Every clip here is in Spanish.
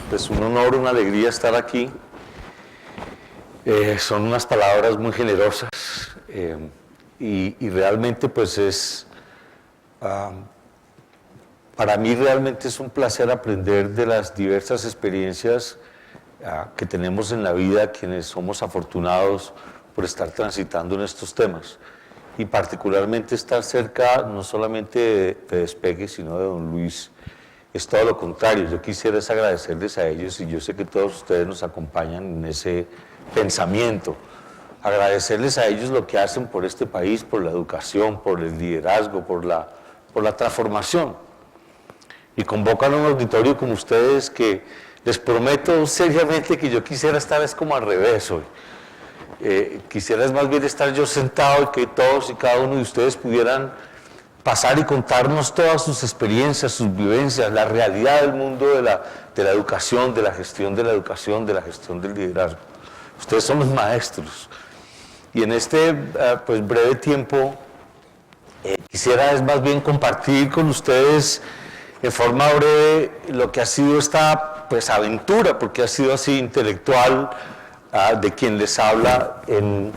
Pues un honor, una alegría estar aquí. Son unas palabras muy generosas y realmente pues para mí realmente es un placer aprender de las diversas experiencias que tenemos en la vida, quienes somos afortunados por estar transitando en estos temas. Y particularmente estar cerca no solamente de Despegue, sino de don Luis. Es todo lo contrario. Yo quisiera agradecerles a ellos, y yo sé que todos ustedes nos acompañan en ese pensamiento. Agradecerles a ellos lo que hacen por este país, por la educación, por el liderazgo, por la transformación. Y convocan a un auditorio como ustedes que les prometo seriamente que yo quisiera estar es como al revés hoy. Quisiera más bien estar yo sentado y que todos y cada uno de ustedes pudieran pasar y contarnos todas sus experiencias, sus vivencias, la realidad del mundo de la educación, de la gestión de la educación, de la gestión del liderazgo. Ustedes son los maestros. Y en este pues breve tiempo quisiera es más bien compartir con ustedes de forma breve lo que ha sido esta pues aventura, porque ha sido así intelectual, de quien les habla, en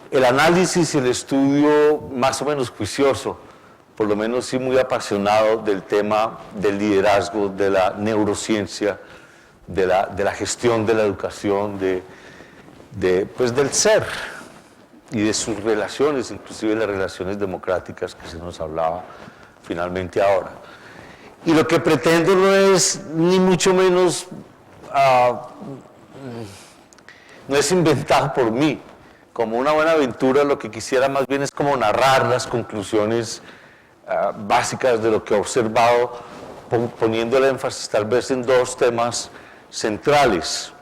el análisis y el estudio más o menos juicioso, por lo menos sí muy apasionado del tema del liderazgo, de la neurociencia, de la gestión de la educación, pues del ser y de sus relaciones, inclusive las relaciones democráticas que se nos hablaba finalmente ahora. Y lo que pretendo no es ni mucho menos, no es inventado por mí. Como una buena aventura, lo que quisiera más bien es como narrar las conclusiones básicas de lo que he observado, poniendo el énfasis tal vez en dos temas centrales.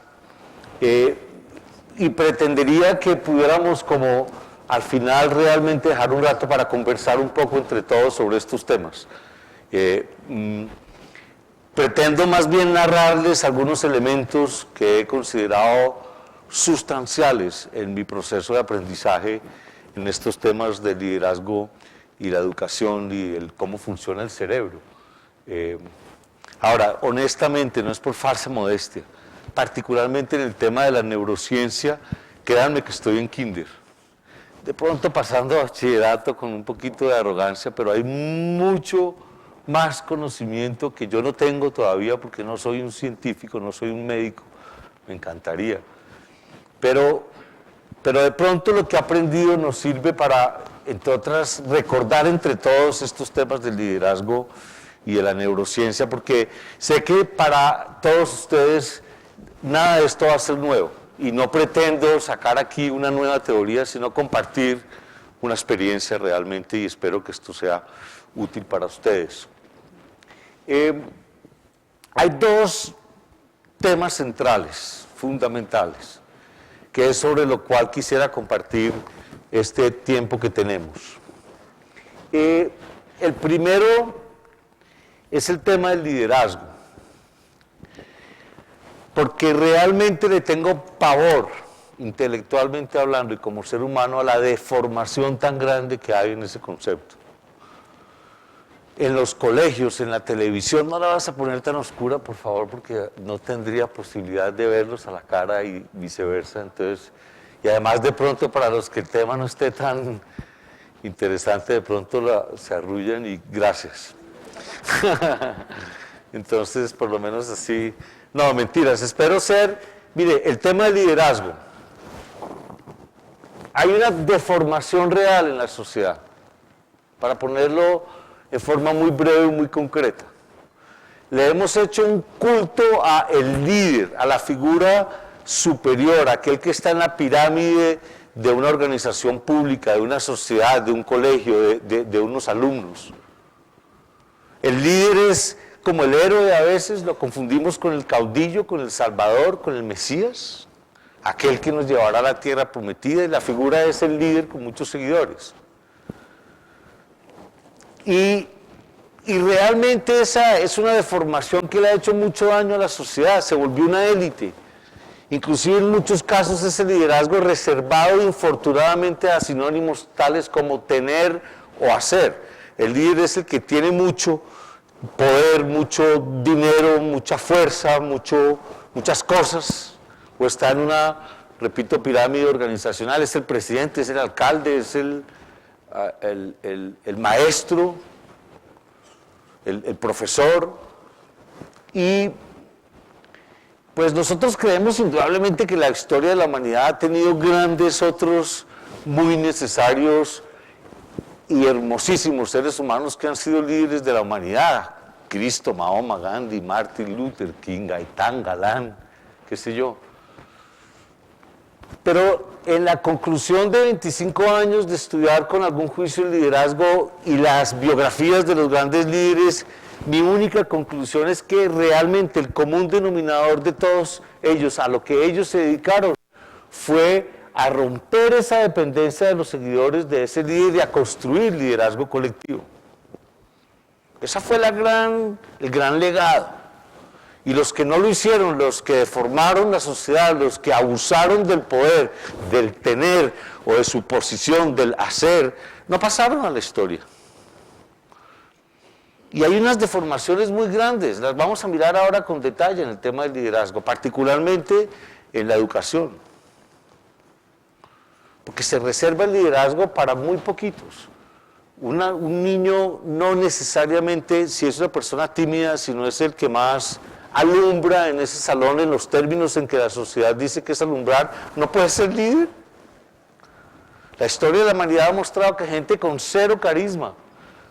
Y pretendería que pudiéramos como al final realmente dejar un rato para conversar un poco entre todos sobre estos temas. Pretendo más bien narrarles algunos elementos que he considerado sustanciales en mi proceso de aprendizaje en estos temas del liderazgo y la educación y el cómo funciona el cerebro. Ahora, honestamente, no es por falsa modestia, particularmente en el tema de la neurociencia, créanme que estoy en kinder. De pronto pasando a bachillerato con un poquito de arrogancia, pero hay mucho más conocimiento que yo no tengo todavía porque no soy un científico, no soy un médico, me encantaría. Pero de pronto lo que he aprendido nos sirve para, entre otras, recordar entre todos estos temas del liderazgo y de la neurociencia, porque sé que para todos ustedes nada de esto va a ser nuevo, y no pretendo sacar aquí una nueva teoría, sino compartir una experiencia realmente, y espero que esto sea útil para ustedes. Hay dos temas centrales, fundamentales, que es sobre lo cual quisiera compartir este tiempo que tenemos. El primero es el tema del liderazgo, porque realmente le tengo pavor, intelectualmente hablando y como ser humano, a la deformación tan grande que hay en ese concepto. En los colegios, en la televisión, no la vas a poner tan oscura, por favor, porque no tendría posibilidad de verlos a la cara y viceversa. Entonces, y además de pronto para los que el tema no esté tan interesante, de pronto se arrullan y gracias. Entonces, por lo menos así, no, mentiras, espero ser, mire, el tema del liderazgo. Hay una deformación real en la sociedad, para ponerlo de forma muy breve y muy concreta. Le hemos hecho un culto a el líder, a la figura superior, aquel que está en la pirámide de una organización pública, de una sociedad, de un colegio, de unos alumnos. El líder es como el héroe, a veces lo confundimos con el caudillo, con el salvador, con el Mesías, aquel que nos llevará a la tierra prometida, y la figura es el líder con muchos seguidores. Y realmente esa es una deformación que le ha hecho mucho daño a la sociedad, se volvió una élite. Inclusive en muchos casos ese liderazgo reservado infortunadamente a sinónimos tales como tener o hacer. El líder es el que tiene mucho, poder, mucho dinero, mucha fuerza, muchas cosas, o está en una, repito, pirámide organizacional, es el presidente, es el alcalde, es el maestro, el profesor, y pues nosotros creemos indudablemente que la historia de la humanidad ha tenido grandes otros muy necesarios y hermosísimos seres humanos que han sido líderes de la humanidad. Cristo, Mahoma, Gandhi, Martin Luther King, Gaitán, Galán, qué sé yo. Pero en la conclusión de 25 años de estudiar con algún juicio el liderazgo y las biografías de los grandes líderes, mi única conclusión es que realmente el común denominador de todos ellos, a lo que ellos se dedicaron, fue a romper esa dependencia de los seguidores de ese líder y a construir liderazgo colectivo. Ese fue el gran legado. Y los que no lo hicieron, los que deformaron la sociedad, los que abusaron del poder, del tener o de su posición, del hacer, no pasaron a la historia. Y hay unas deformaciones muy grandes, las vamos a mirar ahora con detalle en el tema del liderazgo, particularmente en la educación. Porque se reserva el liderazgo para muy poquitos. Un niño no necesariamente, si es una persona tímida, sino es el que más alumbra en ese salón en los términos en que la sociedad dice que es alumbrar, no puede ser líder. La historia de la humanidad ha mostrado que gente con cero carisma,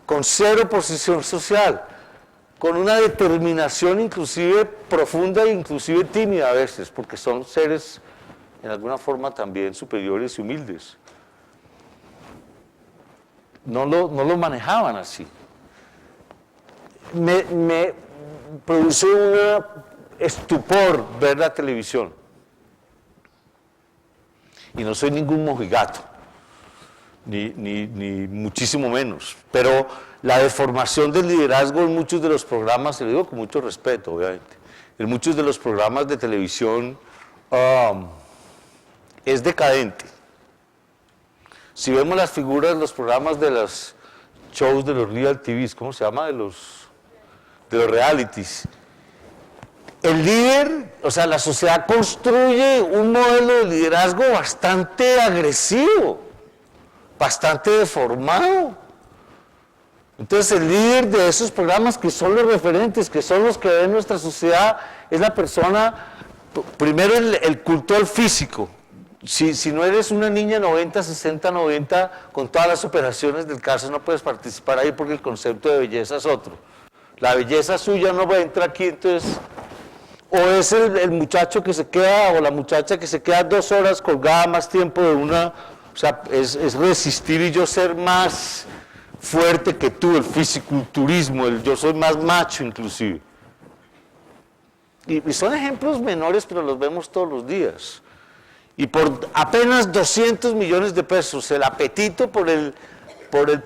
con cero posición social, con una determinación inclusive profunda e inclusive tímida a veces, porque son seres en alguna forma también superiores y humildes. No lo manejaban así. Me produce un estupor ver la televisión. Y no soy ningún mojigato, ni muchísimo menos. Pero la deformación del liderazgo en muchos de los programas, se lo digo con mucho respeto, obviamente, en muchos de los programas de televisión es decadente. Si vemos las figuras de los programas de los shows de los real TVs, ¿cómo se llama? De los realities. El líder, o sea, la sociedad construye un modelo de liderazgo bastante agresivo, bastante deformado. Entonces el líder de esos programas, que son los referentes, que son los que ven nuestra sociedad, es la persona, primero el culto al físico. Si no eres una niña 90, 60, 90, con todas las operaciones del caso, no puedes participar ahí porque el concepto de belleza es otro. La belleza suya no entra aquí, entonces, o es el muchacho que se queda, o la muchacha que se queda 2 horas colgada más tiempo de una, o sea, es resistir y yo ser más fuerte que tú, el fisiculturismo, yo soy más macho inclusive. Y son ejemplos menores, pero los vemos todos los días. Y por apenas 200 millones de pesos, el apetito por el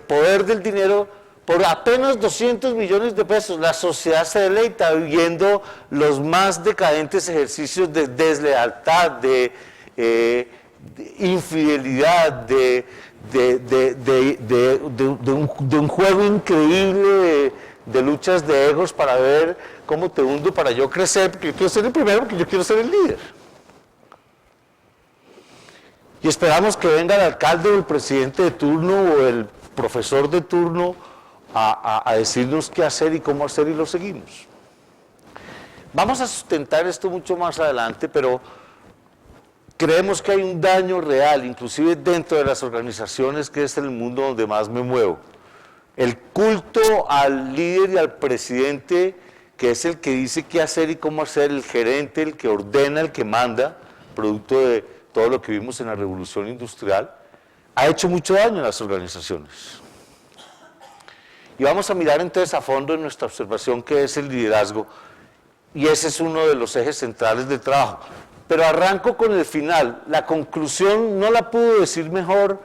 poder del dinero, por apenas 200 millones de pesos, la sociedad se deleita viendo los más decadentes ejercicios de deslealtad, de infidelidad, de un juego increíble de luchas de egos para ver cómo te hundo para yo crecer, porque yo quiero ser el primero, porque yo quiero ser el líder. Y esperamos que venga el alcalde o el presidente de turno o el profesor de turno a decirnos qué hacer y cómo hacer y lo seguimos. Vamos a sustentar esto mucho más adelante, pero creemos que hay un daño real, inclusive dentro de las organizaciones, que es el mundo donde más me muevo. El culto al líder y al presidente, que es el que dice qué hacer y cómo hacer, el gerente, el que ordena, el que manda, producto de todo lo que vimos en la revolución industrial, ha hecho mucho daño en las organizaciones. Y vamos a mirar entonces a fondo en nuestra observación qué es el liderazgo, y ese es uno de los ejes centrales del trabajo. Pero arranco con el final. La conclusión no la pudo decir mejor,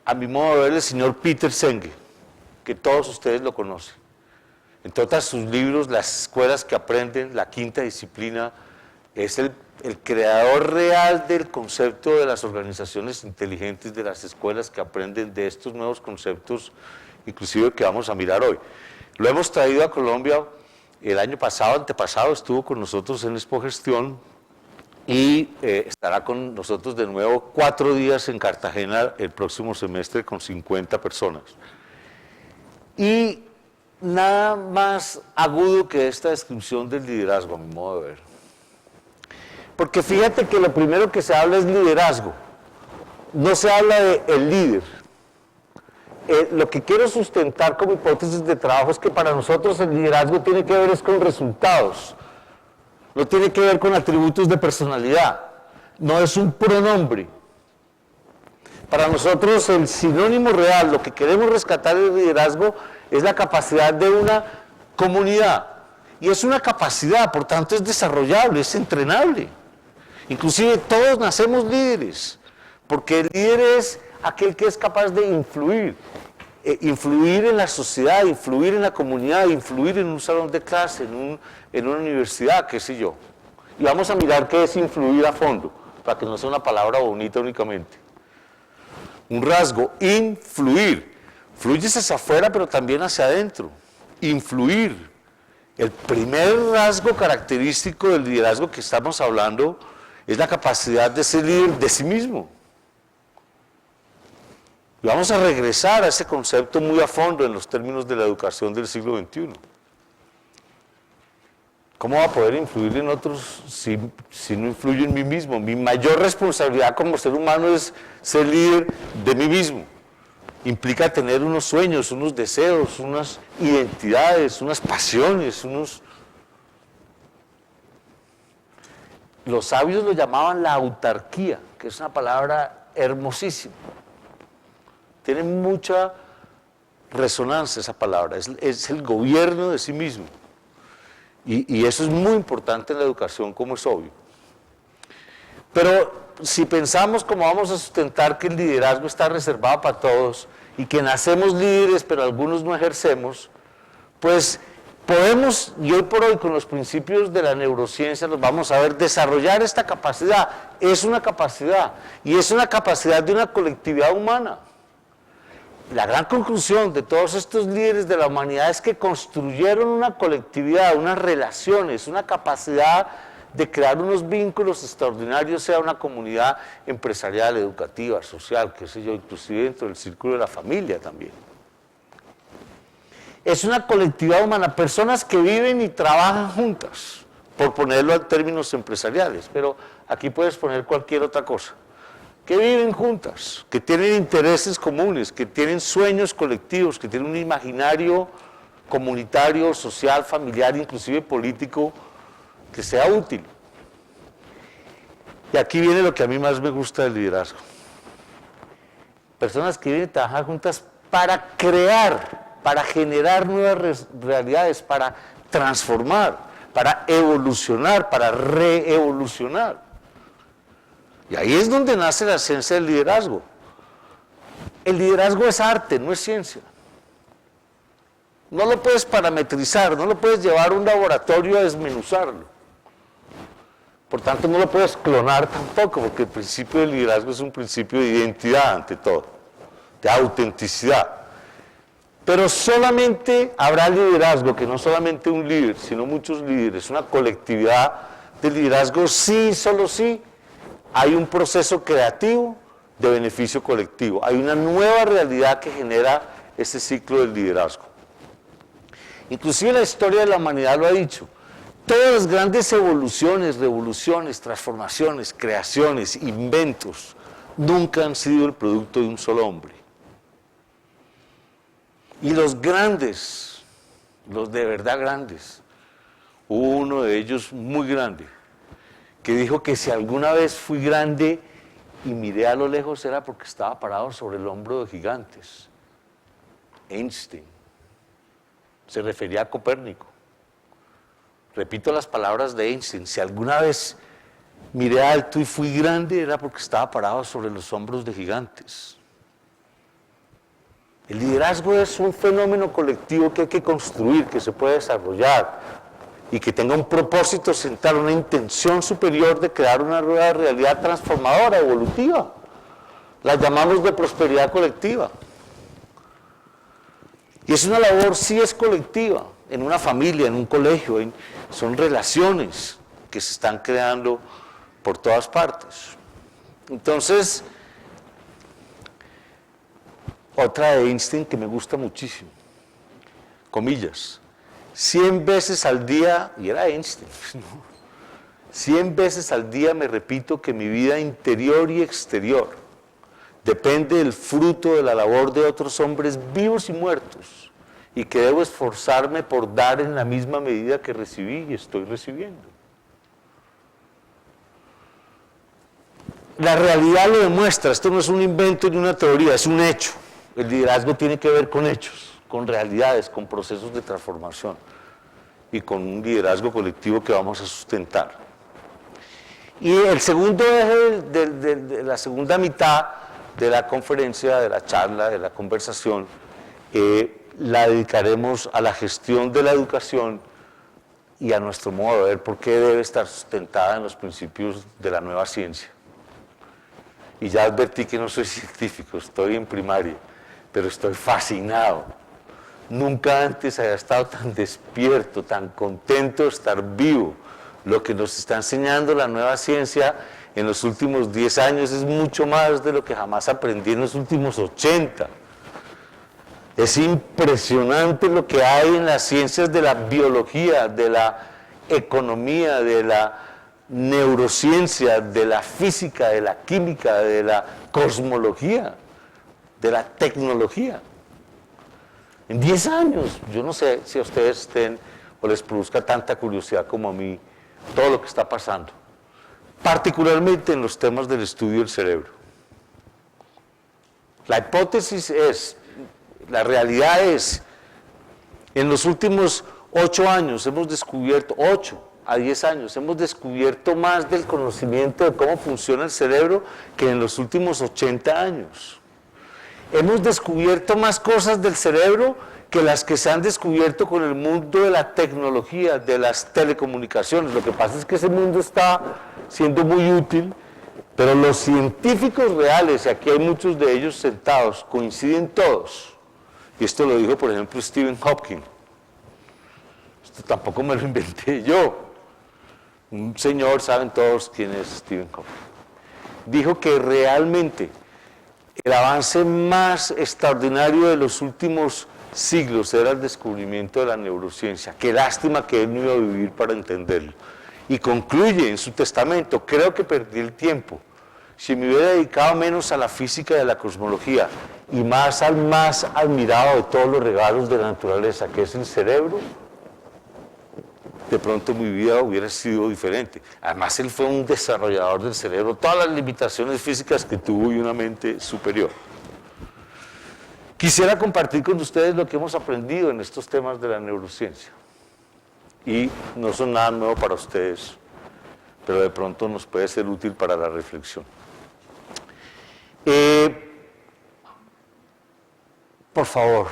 a mi modo de ver, el señor Peter Senge, que todos ustedes lo conocen. Entre otras sus libros, Las escuelas que aprenden, La quinta disciplina, es el creador real del concepto de las organizaciones inteligentes, de las escuelas que aprenden de estos nuevos conceptos, inclusive que vamos a mirar hoy. Lo hemos traído a Colombia. El año pasado, antepasado, estuvo con nosotros en Expo Gestión y estará con nosotros de nuevo 4 días en Cartagena el próximo semestre con 50 personas. Y nada más agudo que esta descripción del liderazgo, a mi modo de ver. Porque fíjate que lo primero que se habla es liderazgo, no se habla de el líder. Lo que quiero sustentar como hipótesis de trabajo es que para nosotros el liderazgo tiene que ver es con resultados, no tiene que ver con atributos de personalidad, no es un pronombre. Para nosotros el sinónimo real, lo que queremos rescatar del liderazgo es la capacidad de una comunidad, y es una capacidad, por tanto es desarrollable, es entrenable. Inclusive todos nacemos líderes, porque el líder es aquel que es capaz de influir en la sociedad, influir en la comunidad, influir en un salón de clase, en una universidad, qué sé yo. Y vamos a mirar qué es influir a fondo, para que no sea una palabra bonita únicamente. Un rasgo, influir. Fluyes hacia afuera, pero también hacia adentro. Influir. El primer rasgo característico del liderazgo que estamos hablando es la capacidad de ser líder de sí mismo. Y vamos a regresar a ese concepto muy a fondo en los términos de la educación del siglo XXI. ¿Cómo va a poder influir en otros si no influyo en mí mismo? Mi mayor responsabilidad como ser humano es ser líder de mí mismo. Implica tener unos sueños, unos deseos, unas identidades, unas pasiones, Los sabios lo llamaban la autarquía, que es una palabra hermosísima. Tiene mucha resonancia esa palabra, es el gobierno de sí mismo. Y eso es muy importante en la educación, como es obvio. Pero si pensamos como vamos a sustentar que el liderazgo está reservado para todos y que nacemos líderes pero algunos no ejercemos, pues podemos, y hoy por hoy con los principios de la neurociencia los vamos a ver, desarrollar esta capacidad. Es una capacidad, y es una capacidad de una colectividad humana. La gran conclusión de todos estos líderes de la humanidad es que construyeron una colectividad, unas relaciones, una capacidad de crear unos vínculos extraordinarios, sea una comunidad empresarial, educativa, social, qué sé yo, inclusive dentro del círculo de la familia también. Es una colectividad humana, personas que viven y trabajan juntas, por ponerlo en términos empresariales, pero aquí puedes poner cualquier otra cosa. Que viven juntas, que tienen intereses comunes, que tienen sueños colectivos, que tienen un imaginario comunitario, social, familiar, inclusive político, que sea útil. Y aquí viene lo que a mí más me gusta del liderazgo. Personas que viven a trabajar juntas para crear, para generar nuevas realidades, para transformar, para evolucionar, para reevolucionar. Y ahí es donde nace la esencia del liderazgo. El liderazgo es arte, no es ciencia. No lo puedes parametrizar, no lo puedes llevar a un laboratorio a desmenuzarlo. Por tanto, no lo puedes clonar tampoco, porque el principio del liderazgo es un principio de identidad ante todo, de autenticidad. Pero solamente habrá liderazgo, que no solamente un líder, sino muchos líderes, una colectividad de liderazgo, sí, solo sí, hay un proceso creativo de beneficio colectivo, hay una nueva realidad que genera ese ciclo del liderazgo. Inclusive la historia de la humanidad lo ha dicho, todas las grandes evoluciones, revoluciones, transformaciones, creaciones, inventos, nunca han sido el producto de un solo hombre. Y los grandes, los de verdad grandes, hubo uno de ellos muy grande, que dijo que si alguna vez fui grande y miré a lo lejos era porque estaba parado sobre el hombro de gigantes. Einstein. Se refería a Copérnico. Repito las palabras de Einstein, si alguna vez miré alto y fui grande era porque estaba parado sobre los hombros de gigantes. El liderazgo es un fenómeno colectivo que hay que construir, que se puede desarrollar y que tenga un propósito central, una intención superior de crear una nueva realidad transformadora, evolutiva. La llamamos de prosperidad colectiva. Y es una labor, sí es colectiva, en una familia, en un colegio, son relaciones que se están creando por todas partes. Entonces, otra de Einstein que me gusta muchísimo, comillas, 100 veces al día, y era Einstein, ¿no? 100 veces al día me repito que mi vida interior y exterior depende del fruto de la labor de otros hombres vivos y muertos, y que debo esforzarme por dar en la misma medida que recibí y estoy recibiendo. La realidad lo demuestra, esto no es un invento ni una teoría, es un hecho. El liderazgo tiene que ver con hechos, con realidades, con procesos de transformación y con un liderazgo colectivo que vamos a sustentar. Y el segundo eje de la segunda mitad de la conferencia, de la charla, de la conversación, la dedicaremos a la gestión de la educación y a nuestro modo de ver por qué debe estar sustentada en los principios de la nueva ciencia. Y ya advertí que no soy científico, estoy en primaria, pero estoy fascinado. Nunca antes había estado tan despierto, tan contento de estar vivo. Lo que nos está enseñando la nueva ciencia en los últimos 10 años es mucho más de lo que jamás aprendí en los últimos 80. Es impresionante lo que hay en las ciencias de la biología, de la economía, de la neurociencia, de la física, de la química, de la cosmología, de la tecnología. En 10 años, yo no sé si a ustedes estén o les produzca tanta curiosidad como a mí todo lo que está pasando, particularmente en los temas del estudio del cerebro. La hipótesis es, la realidad es, en los últimos 8 años hemos descubierto, 8 a 10 años, hemos descubierto más del conocimiento de cómo funciona el cerebro que en los últimos 80 años. Hemos descubierto más cosas del cerebro que las que se han descubierto con el mundo de la tecnología, de las telecomunicaciones. Lo que pasa es que ese mundo está siendo muy útil, pero los científicos reales, y aquí hay muchos de ellos sentados, coinciden todos. Y esto lo dijo, por ejemplo, Stephen Hawking. Esto tampoco me lo inventé yo. Un señor, saben todos quién es Stephen Hawking. Dijo que realmente el avance más extraordinario de los últimos siglos era el descubrimiento de la neurociencia. Qué lástima que él no iba a vivir para entenderlo. Y concluye en su testamento, creo que perdí el tiempo. Si me hubiera dedicado menos a la física y a la cosmología y más al más admirado de todos los regalos de la naturaleza, que es el cerebro, de pronto mi vida hubiera sido diferente. Además, él fue un desarrollador del cerebro, todas las limitaciones físicas que tuvo y una mente superior. Quisiera compartir con ustedes lo que hemos aprendido en estos temas de la neurociencia. Y no son nada nuevo para ustedes, pero de pronto nos puede ser útil para la reflexión. Por favor.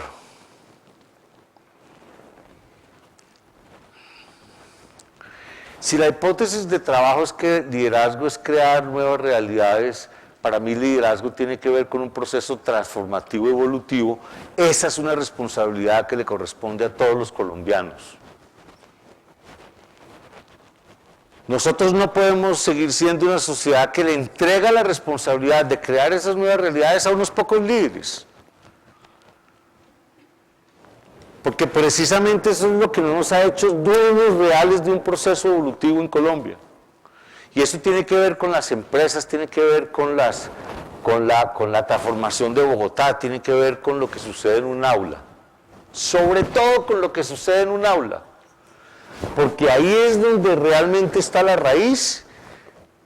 Si la hipótesis de trabajo es que liderazgo es crear nuevas realidades, para mí liderazgo tiene que ver con un proceso transformativo evolutivo. Esa es una responsabilidad que le corresponde a todos los colombianos. Nosotros no podemos seguir siendo una sociedad que le entrega la responsabilidad de crear esas nuevas realidades a unos pocos líderes. Porque precisamente eso es lo que nos ha hecho dueños reales de un proceso evolutivo en Colombia. Y eso tiene que ver con las empresas, tiene que ver con la transformación de Bogotá, tiene que ver con lo que sucede en un aula. Sobre todo con lo que sucede en un aula. Porque ahí es donde realmente está la raíz,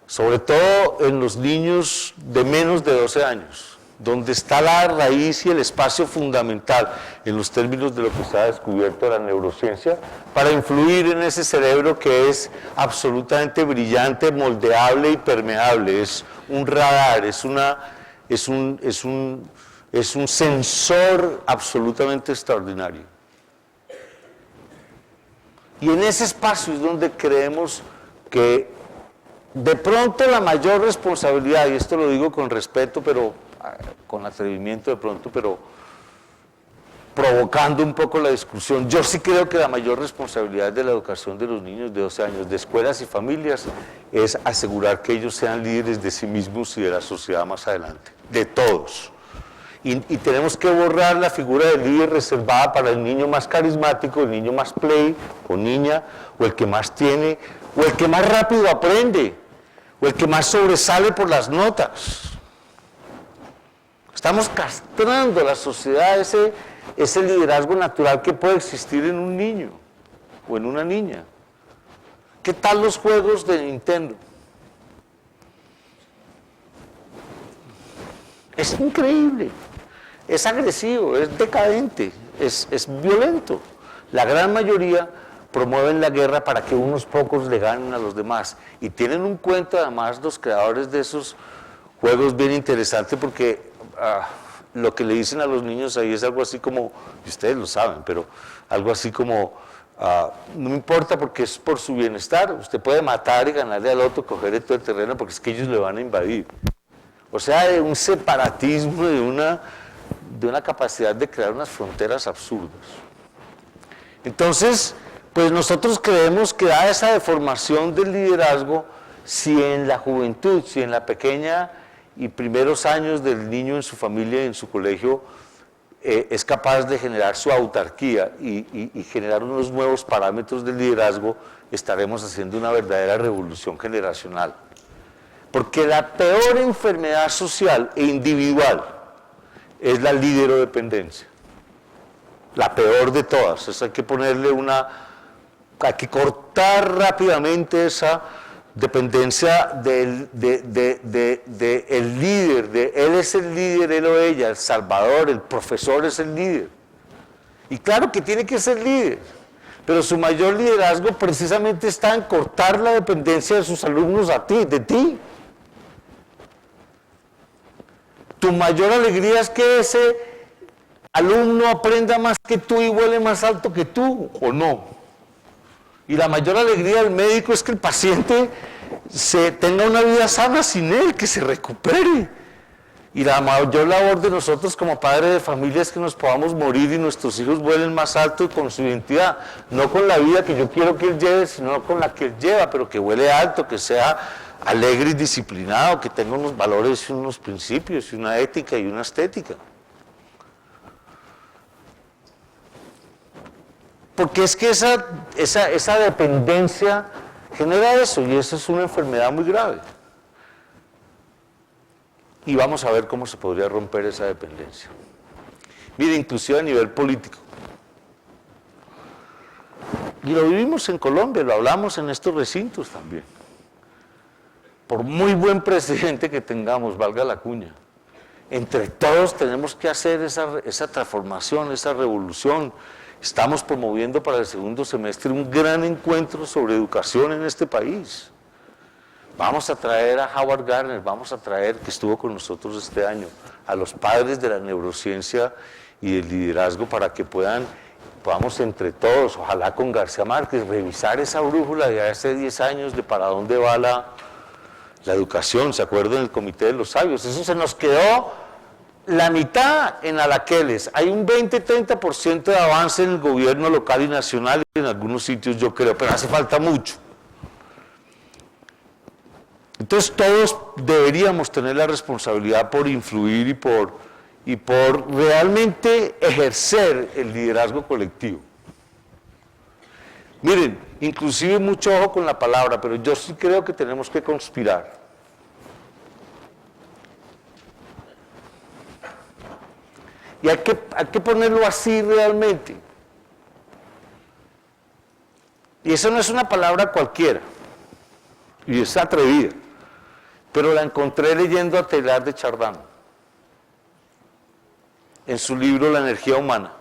sobre todo en los niños de menos de 12 años. Donde está la raíz y el espacio fundamental en los términos de lo que se ha descubierto de la neurociencia para influir en ese cerebro que es absolutamente brillante, moldeable y permeable. Es un radar, es un sensor absolutamente extraordinario. Y en ese espacio es donde creemos que de pronto la mayor responsabilidad, y esto lo digo con respeto, pero con atrevimiento de pronto, pero provocando un poco la discusión. Yo sí creo que la mayor responsabilidad de la educación de los niños de 12 años, de escuelas y familias, es asegurar que ellos sean líderes de sí mismos y de la sociedad más adelante, de todos. Y tenemos que borrar la figura del líder reservada para el niño más carismático, el niño más play o niña, o el que más tiene, o el que más rápido aprende, o el que más sobresale por las notas. Estamos castrando a la sociedad ese liderazgo natural que puede existir en un niño o en una niña. ¿Qué tal los juegos de Nintendo? Es increíble, es agresivo, es decadente, es violento. La gran mayoría promueven la guerra para que unos pocos le ganen a los demás. Y tienen un cuento además los creadores de esos juegos bien interesante porque lo que le dicen a los niños ahí es algo así como, y ustedes lo saben, pero algo así como, no me importa porque es por su bienestar, usted puede matar y ganarle al otro, cogerle todo el terreno porque es que ellos le van a invadir. O sea, de un separatismo, de una capacidad de crear unas fronteras absurdas. Entonces, pues nosotros creemos que da esa deformación del liderazgo si en la juventud, si en la pequeña y primeros años del niño en su familia y en su colegio es capaz de generar su autarquía y generar unos nuevos parámetros del liderazgo, estaremos haciendo una verdadera revolución generacional. Porque la peor enfermedad social e individual es la liderodependencia. La peor de todas. Eso hay que ponerle hay que cortar rápidamente esa dependencia del líder, él es el líder, él o ella, el salvador, el profesor es el líder. Y claro que tiene que ser líder, pero su mayor liderazgo precisamente está en cortar la dependencia de sus alumnos de ti. Tu mayor alegría es que ese alumno aprenda más que tú y vuele más alto que tú, ¿o no? Y la mayor alegría del médico es que el paciente tenga una vida sana sin él, que se recupere. Y la mayor labor de nosotros como padres de familia es que nos podamos morir y nuestros hijos vuelen más alto y con su identidad, no con la vida que yo quiero que él lleve, sino con la que él lleva, pero que vuele alto, que sea alegre y disciplinado, que tenga unos valores y unos principios y una ética y una estética. Porque es que esa dependencia genera eso, y eso es una enfermedad muy grave. Y vamos a ver cómo se podría romper esa dependencia. Mire, inclusive a nivel político. Y lo vivimos en Colombia, lo hablamos en estos recintos también. Por muy buen presidente que tengamos, valga la cuña, entre todos tenemos que hacer esa transformación, esa revolución. Estamos promoviendo para el segundo semestre un gran encuentro sobre educación en este país. Vamos a traer a Howard Gardner, vamos a traer, que estuvo con nosotros este año, a los padres de la neurociencia y del liderazgo para que podamos entre todos, ojalá con García Márquez, revisar esa brújula de hace 10 años de para dónde va la educación. ¿Se acuerdan del Comité de los Sabios? Eso se nos quedó la mitad en Alaqueles. Hay un 20-30% de avance en el gobierno local y nacional y en algunos sitios yo creo, pero hace falta mucho. Entonces todos deberíamos tener la responsabilidad por influir y por realmente ejercer el liderazgo colectivo. Miren, inclusive mucho ojo con la palabra, pero yo sí creo que tenemos que conspirar. Y hay que ponerlo así realmente. Y eso no es una palabra cualquiera, y es atrevida, pero la encontré leyendo a Teilhard de Chardin, en su libro La energía humana.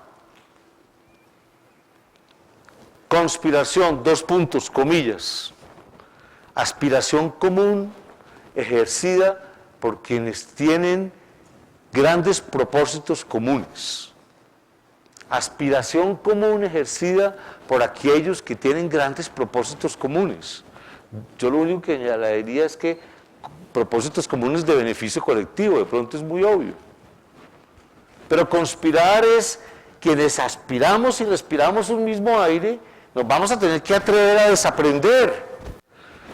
Conspiración, comillas, aspiración común ejercida por quienes tienen grandes propósitos comunes. Aspiración común ejercida por aquellos que tienen grandes propósitos comunes. Yo lo único que añadiría es que propósitos comunes de beneficio colectivo, de pronto es muy obvio. Pero conspirar es quienes aspiramos y respiramos un mismo aire, nos vamos a tener que atrever a desaprender,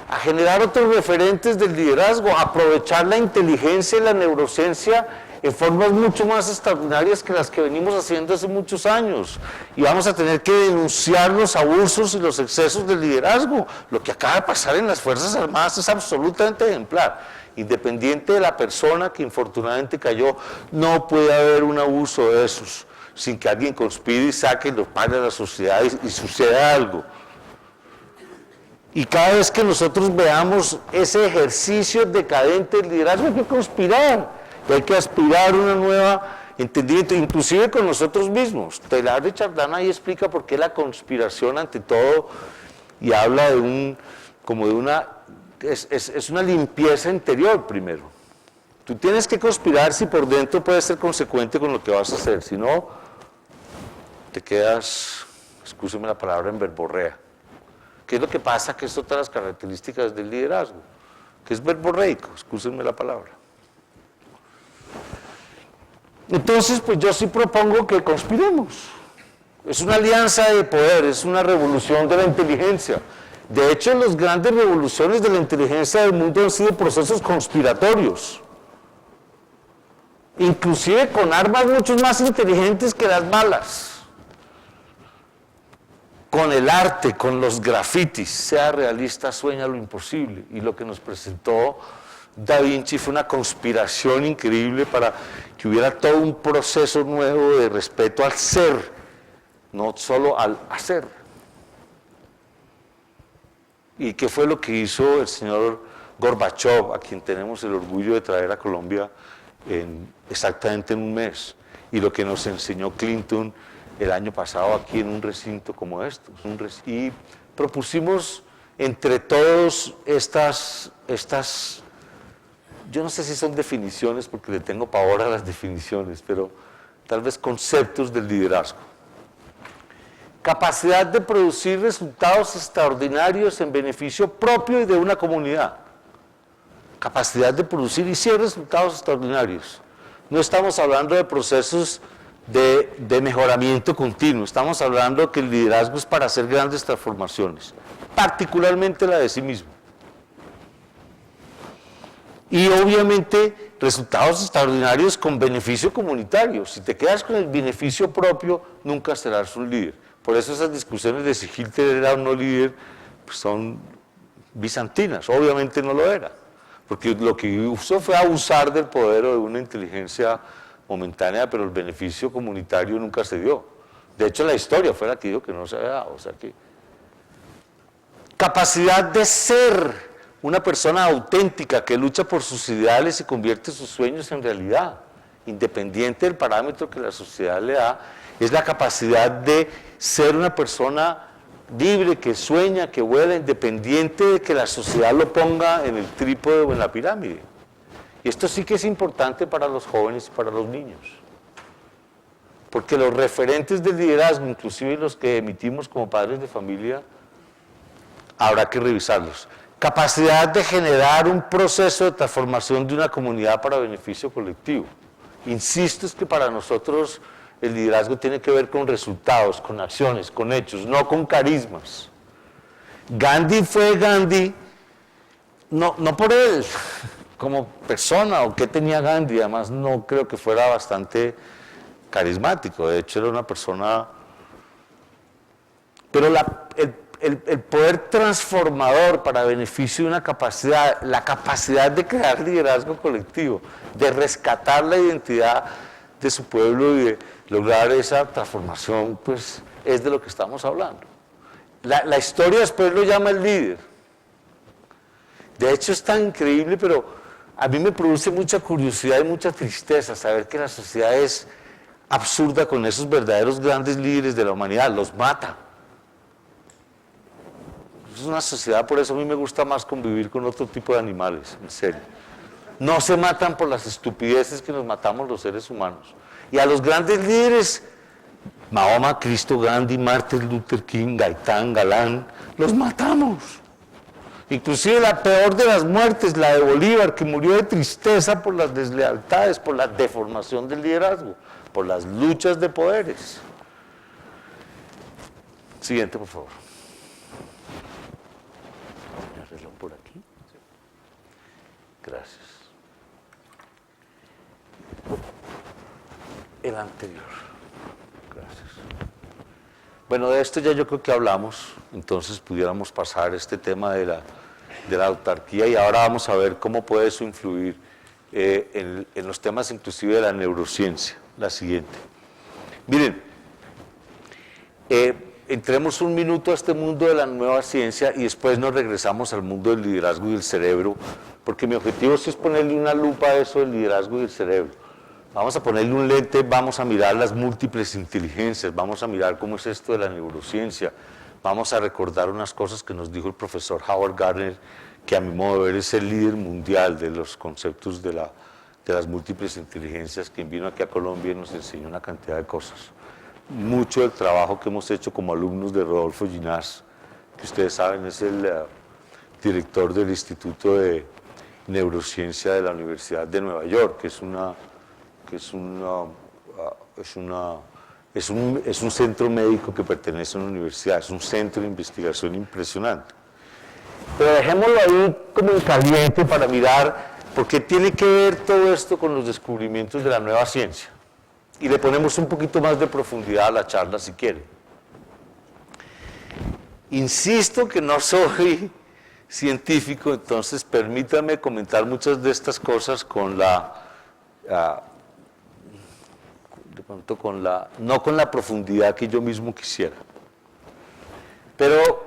a generar otros referentes del liderazgo, a aprovechar la inteligencia y la neurociencia en formas mucho más extraordinarias que las que venimos haciendo hace muchos años. Y vamos a tener que denunciar los abusos y los excesos del liderazgo. Lo que acaba de pasar en las Fuerzas Armadas es absolutamente ejemplar. Independiente de la persona que infortunadamente cayó, no puede haber un abuso de esos sin que alguien conspire y saque y lo pague a la sociedad y suceda algo. Y cada vez que nosotros veamos ese ejercicio decadente del liderazgo, hay que conspirar. Y hay que aspirar a una nueva entendimiento, inclusive con nosotros mismos. Teilhard de Chardin ahí explica por qué la conspiración ante todo, y habla de es una limpieza interior primero. Tú tienes que conspirar si por dentro puedes ser consecuente con lo que vas a hacer, si no, te quedas, excúseme la palabra, en verborrea. ¿Qué es lo que pasa? Que es otra de las características del liderazgo, que es verborreico, excúsenme la palabra. Entonces, pues yo sí propongo que conspiremos. Es una alianza de poder, es una revolución de la inteligencia. De hecho, las grandes revoluciones de la inteligencia del mundo han sido procesos conspiratorios. Inclusive con armas mucho más inteligentes que las balas. Con el arte, con los grafitis, sea realista, sueña lo imposible. Y lo que nos presentó Da Vinci fue una conspiración increíble para que hubiera todo un proceso nuevo de respeto al ser, no solo al hacer. ¿Y qué fue lo que hizo el señor Gorbachev, a quien tenemos el orgullo de traer a Colombia exactamente en un mes? Y lo que nos enseñó Clinton el año pasado aquí en un recinto como estos. Y propusimos entre todos estas, yo no sé si son definiciones, porque le tengo pavor a las definiciones, pero tal vez conceptos del liderazgo. Capacidad de producir resultados extraordinarios en beneficio propio y de una comunidad. Capacidad de producir y sí resultados extraordinarios. No estamos hablando de procesos de mejoramiento continuo, estamos hablando que el liderazgo es para hacer grandes transformaciones, particularmente la de sí mismo. Y obviamente resultados extraordinarios con beneficio comunitario. Si te quedas con el beneficio propio, nunca serás un líder. Por eso esas discusiones de si Hitler era o no líder pues son bizantinas. Obviamente no lo era, porque lo que usó fue abusar del poder o de una inteligencia momentánea, pero el beneficio comunitario nunca se dio. De hecho, la historia fue la que dijo que no se había dado. O sea que capacidad de ser una persona auténtica que lucha por sus ideales y convierte sus sueños en realidad, independiente del parámetro que la sociedad le da, es la capacidad de ser una persona libre, que sueña, que vuela, independiente de que la sociedad lo ponga en el trípode o en la pirámide. Y esto sí que es importante para los jóvenes y para los niños, porque los referentes del liderazgo, inclusive los que emitimos como padres de familia, habrá que revisarlos. Capacidad de generar un proceso de transformación de una comunidad para beneficio colectivo. Insisto, es que para nosotros el liderazgo tiene que ver con resultados, con acciones, con hechos, no con carismas. Gandhi fue Gandhi, no por él, como persona, o qué tenía Gandhi, además no creo que fuera bastante carismático, de hecho era una persona, pero el poder transformador para beneficio de una capacidad, la capacidad de crear liderazgo colectivo, de rescatar la identidad de su pueblo y de lograr esa transformación, pues es de lo que estamos hablando. La historia después lo llama el líder. De hecho es tan increíble, pero a mí me produce mucha curiosidad y mucha tristeza saber que la sociedad es absurda con esos verdaderos grandes líderes de la humanidad, los mata. Es una sociedad, por eso a mí me gusta más convivir con otro tipo de animales, en serio. No se matan por las estupideces que nos matamos los seres humanos. Y a los grandes líderes, Mahoma, Cristo, Gandhi, Martin Luther King, Gaitán, Galán, los matamos. Inclusive la peor de las muertes, la de Bolívar, que murió de tristeza por las deslealtades, por la deformación del liderazgo, por las luchas de poderes. Siguiente, por favor. ¿Me arreglo por aquí? Gracias. El anterior. Gracias. Bueno, de esto ya yo creo que hablamos, entonces pudiéramos pasar este tema de la autarquía y ahora vamos a ver cómo puede eso influir en los temas inclusive de la neurociencia. La siguiente. Miren, entremos un minuto a este mundo de la nueva ciencia y después nos regresamos al mundo del liderazgo y del cerebro, porque mi objetivo sí es ponerle una lupa a eso del liderazgo y del cerebro. Vamos a ponerle un lente, vamos a mirar las múltiples inteligencias, vamos a mirar cómo es esto de la neurociencia, vamos a recordar unas cosas que nos dijo el profesor Howard Gardner, que a mi modo de ver es el líder mundial de los conceptos de las múltiples inteligencias, quien vino aquí a Colombia y nos enseñó una cantidad de cosas. Mucho del trabajo que hemos hecho como alumnos de Rodolfo Ginás, que ustedes saben es el director del Instituto de Neurociencia de la Universidad de Nueva York, que es un centro médico que pertenece a una universidad, es un centro de investigación impresionante. Pero dejémoslo ahí como en caliente para mirar por qué tiene que ver todo esto con los descubrimientos de la nueva ciencia. Y le ponemos un poquito más de profundidad a la charla si quiere. Insisto que no soy científico, entonces permítanme comentar muchas de estas cosas no con la profundidad que yo mismo quisiera. Pero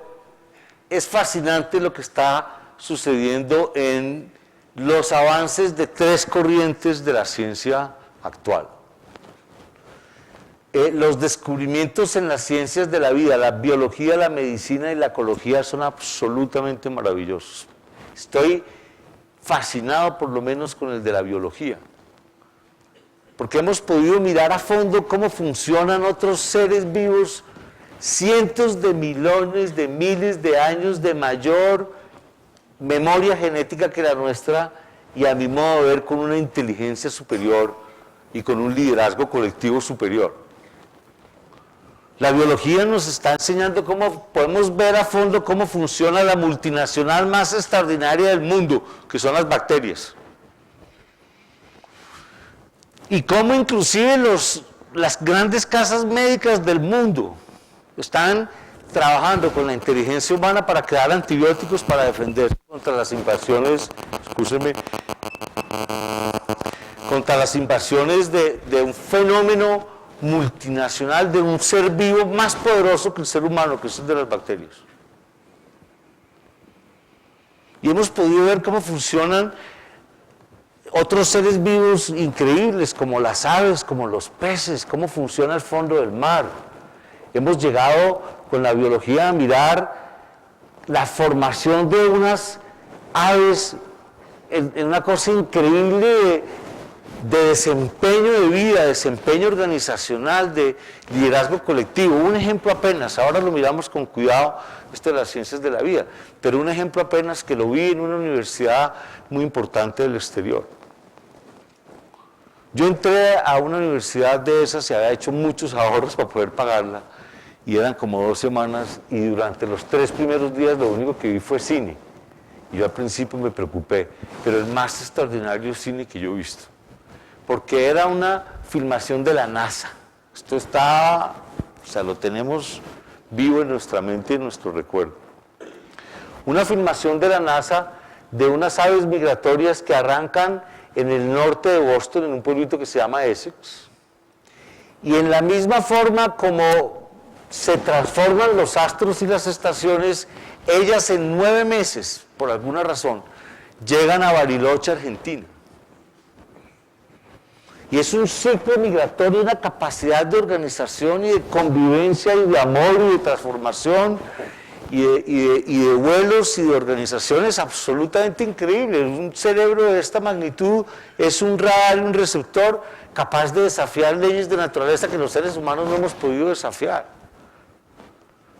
es fascinante lo que está sucediendo en los avances de tres corrientes de la ciencia actual. Los descubrimientos en las ciencias de la vida, la biología, la medicina y la ecología son absolutamente maravillosos. Estoy fascinado por lo menos con el de la biología, porque hemos podido mirar a fondo cómo funcionan otros seres vivos cientos de millones, de miles de años de mayor memoria genética que la nuestra y a mi modo de ver con una inteligencia superior y con un liderazgo colectivo superior. La biología nos está enseñando cómo podemos ver a fondo cómo funciona la multinacional más extraordinaria del mundo, que son las bacterias. Y cómo inclusive las grandes casas médicas del mundo están trabajando con la inteligencia humana para crear antibióticos para defenderse contra las invasiones, contra las invasiones de un fenómeno multinacional, de un ser vivo más poderoso que el ser humano, que es el de las bacterias. Y hemos podido ver cómo funcionan otros seres vivos increíbles, como las aves, como los peces, cómo funciona el fondo del mar. Hemos llegado con la biología a mirar la formación de unas aves en una cosa increíble de desempeño de vida, desempeño organizacional, de liderazgo colectivo. Un ejemplo apenas, ahora lo miramos con cuidado, esto de las ciencias de la vida, pero un ejemplo apenas que lo vi en una universidad muy importante del exterior. Yo entré a una universidad de esas y había hecho muchos ahorros para poder pagarla, y eran como 2 semanas, y durante los 3 primeros días lo único que vi fue cine. Y yo al principio me preocupé, pero el más extraordinario cine que yo he visto, porque era una filmación de la NASA. Esto está, lo tenemos vivo en nuestra mente y en nuestro recuerdo. Una filmación de la NASA de unas aves migratorias que arrancan en el norte de Boston, en un pueblito que se llama Essex, y en la misma forma como se transforman los astros y las estaciones, ellas en 9 meses, por alguna razón, llegan a Bariloche, Argentina. Y es un ciclo migratorio, una capacidad de organización y de convivencia y de amor y de transformación y de vuelos y de organizaciones absolutamente increíble. Un cerebro de esta magnitud es un radar y un receptor capaz de desafiar leyes de naturaleza que los seres humanos no hemos podido desafiar.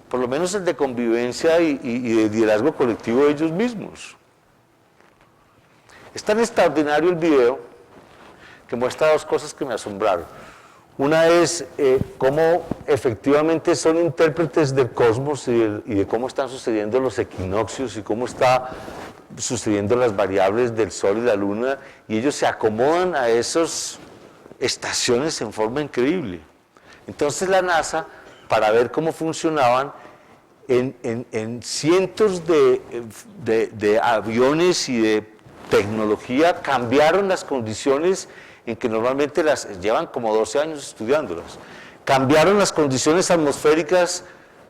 Por lo menos el de convivencia y de liderazgo colectivo de ellos mismos. Es tan extraordinario el video que muestra 2 cosas que me asombraron. Una es cómo efectivamente son intérpretes del cosmos y de cómo están sucediendo los equinoccios y cómo está sucediendo las variables del Sol y la Luna, y ellos se acomodan a esas estaciones en forma increíble. Entonces la NASA, para ver cómo funcionaban, en cientos de aviones y de tecnología, cambiaron las condiciones en que normalmente llevan como 12 años estudiándolas. Cambiaron las condiciones atmosféricas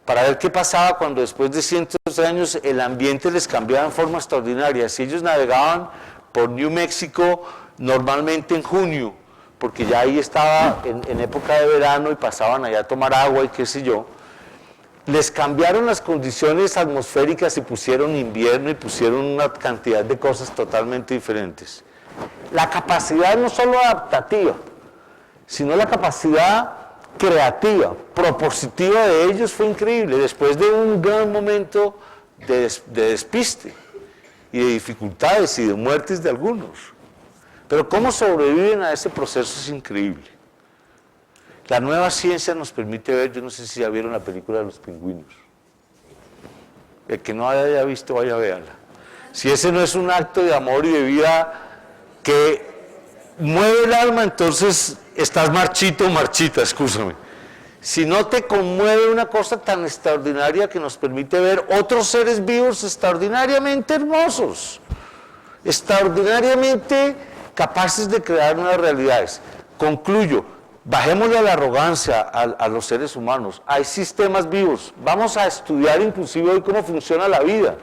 para ver qué pasaba cuando después de cientos de años el ambiente les cambiaba en forma extraordinaria. Si ellos navegaban por New México normalmente en junio, porque ya ahí estaba en época de verano y pasaban allá a tomar agua y qué sé yo, les cambiaron las condiciones atmosféricas y pusieron invierno y pusieron una cantidad de cosas totalmente diferentes. La capacidad no solo adaptativa, sino la capacidad creativa, propositiva de ellos fue increíble, después de un gran momento de despiste y de dificultades y de muertes de algunos. Pero cómo sobreviven a ese proceso es increíble. La nueva ciencia nos permite ver, yo no sé si ya vieron la película de los pingüinos. El que no haya visto, vaya a verla. Si ese no es un acto de amor y de vida que mueve el alma, entonces estás marchito o marchita, excúsame. Si no te conmueve una cosa tan extraordinaria que nos permite ver otros seres vivos extraordinariamente hermosos, extraordinariamente capaces de crear nuevas realidades. Concluyo, bajémosle a la arrogancia a los seres humanos. Hay sistemas vivos. Vamos a estudiar inclusive hoy cómo funciona la vida.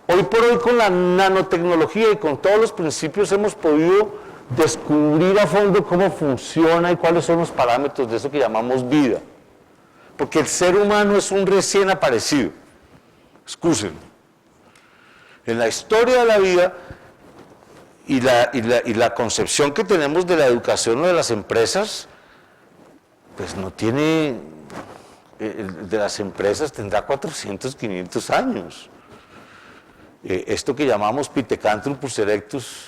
Hoy por hoy con la nanotecnología y con todos los principios hemos podido descubrir a fondo cómo funciona y cuáles son los parámetros de eso que llamamos vida. Porque el ser humano es un recién aparecido. Excúsenme. En la historia de la vida y la concepción que tenemos de la educación o de las empresas, pues no tiene, de las empresas tendrá 400, 500 años. Esto que llamamos Pithecanthropus erectus,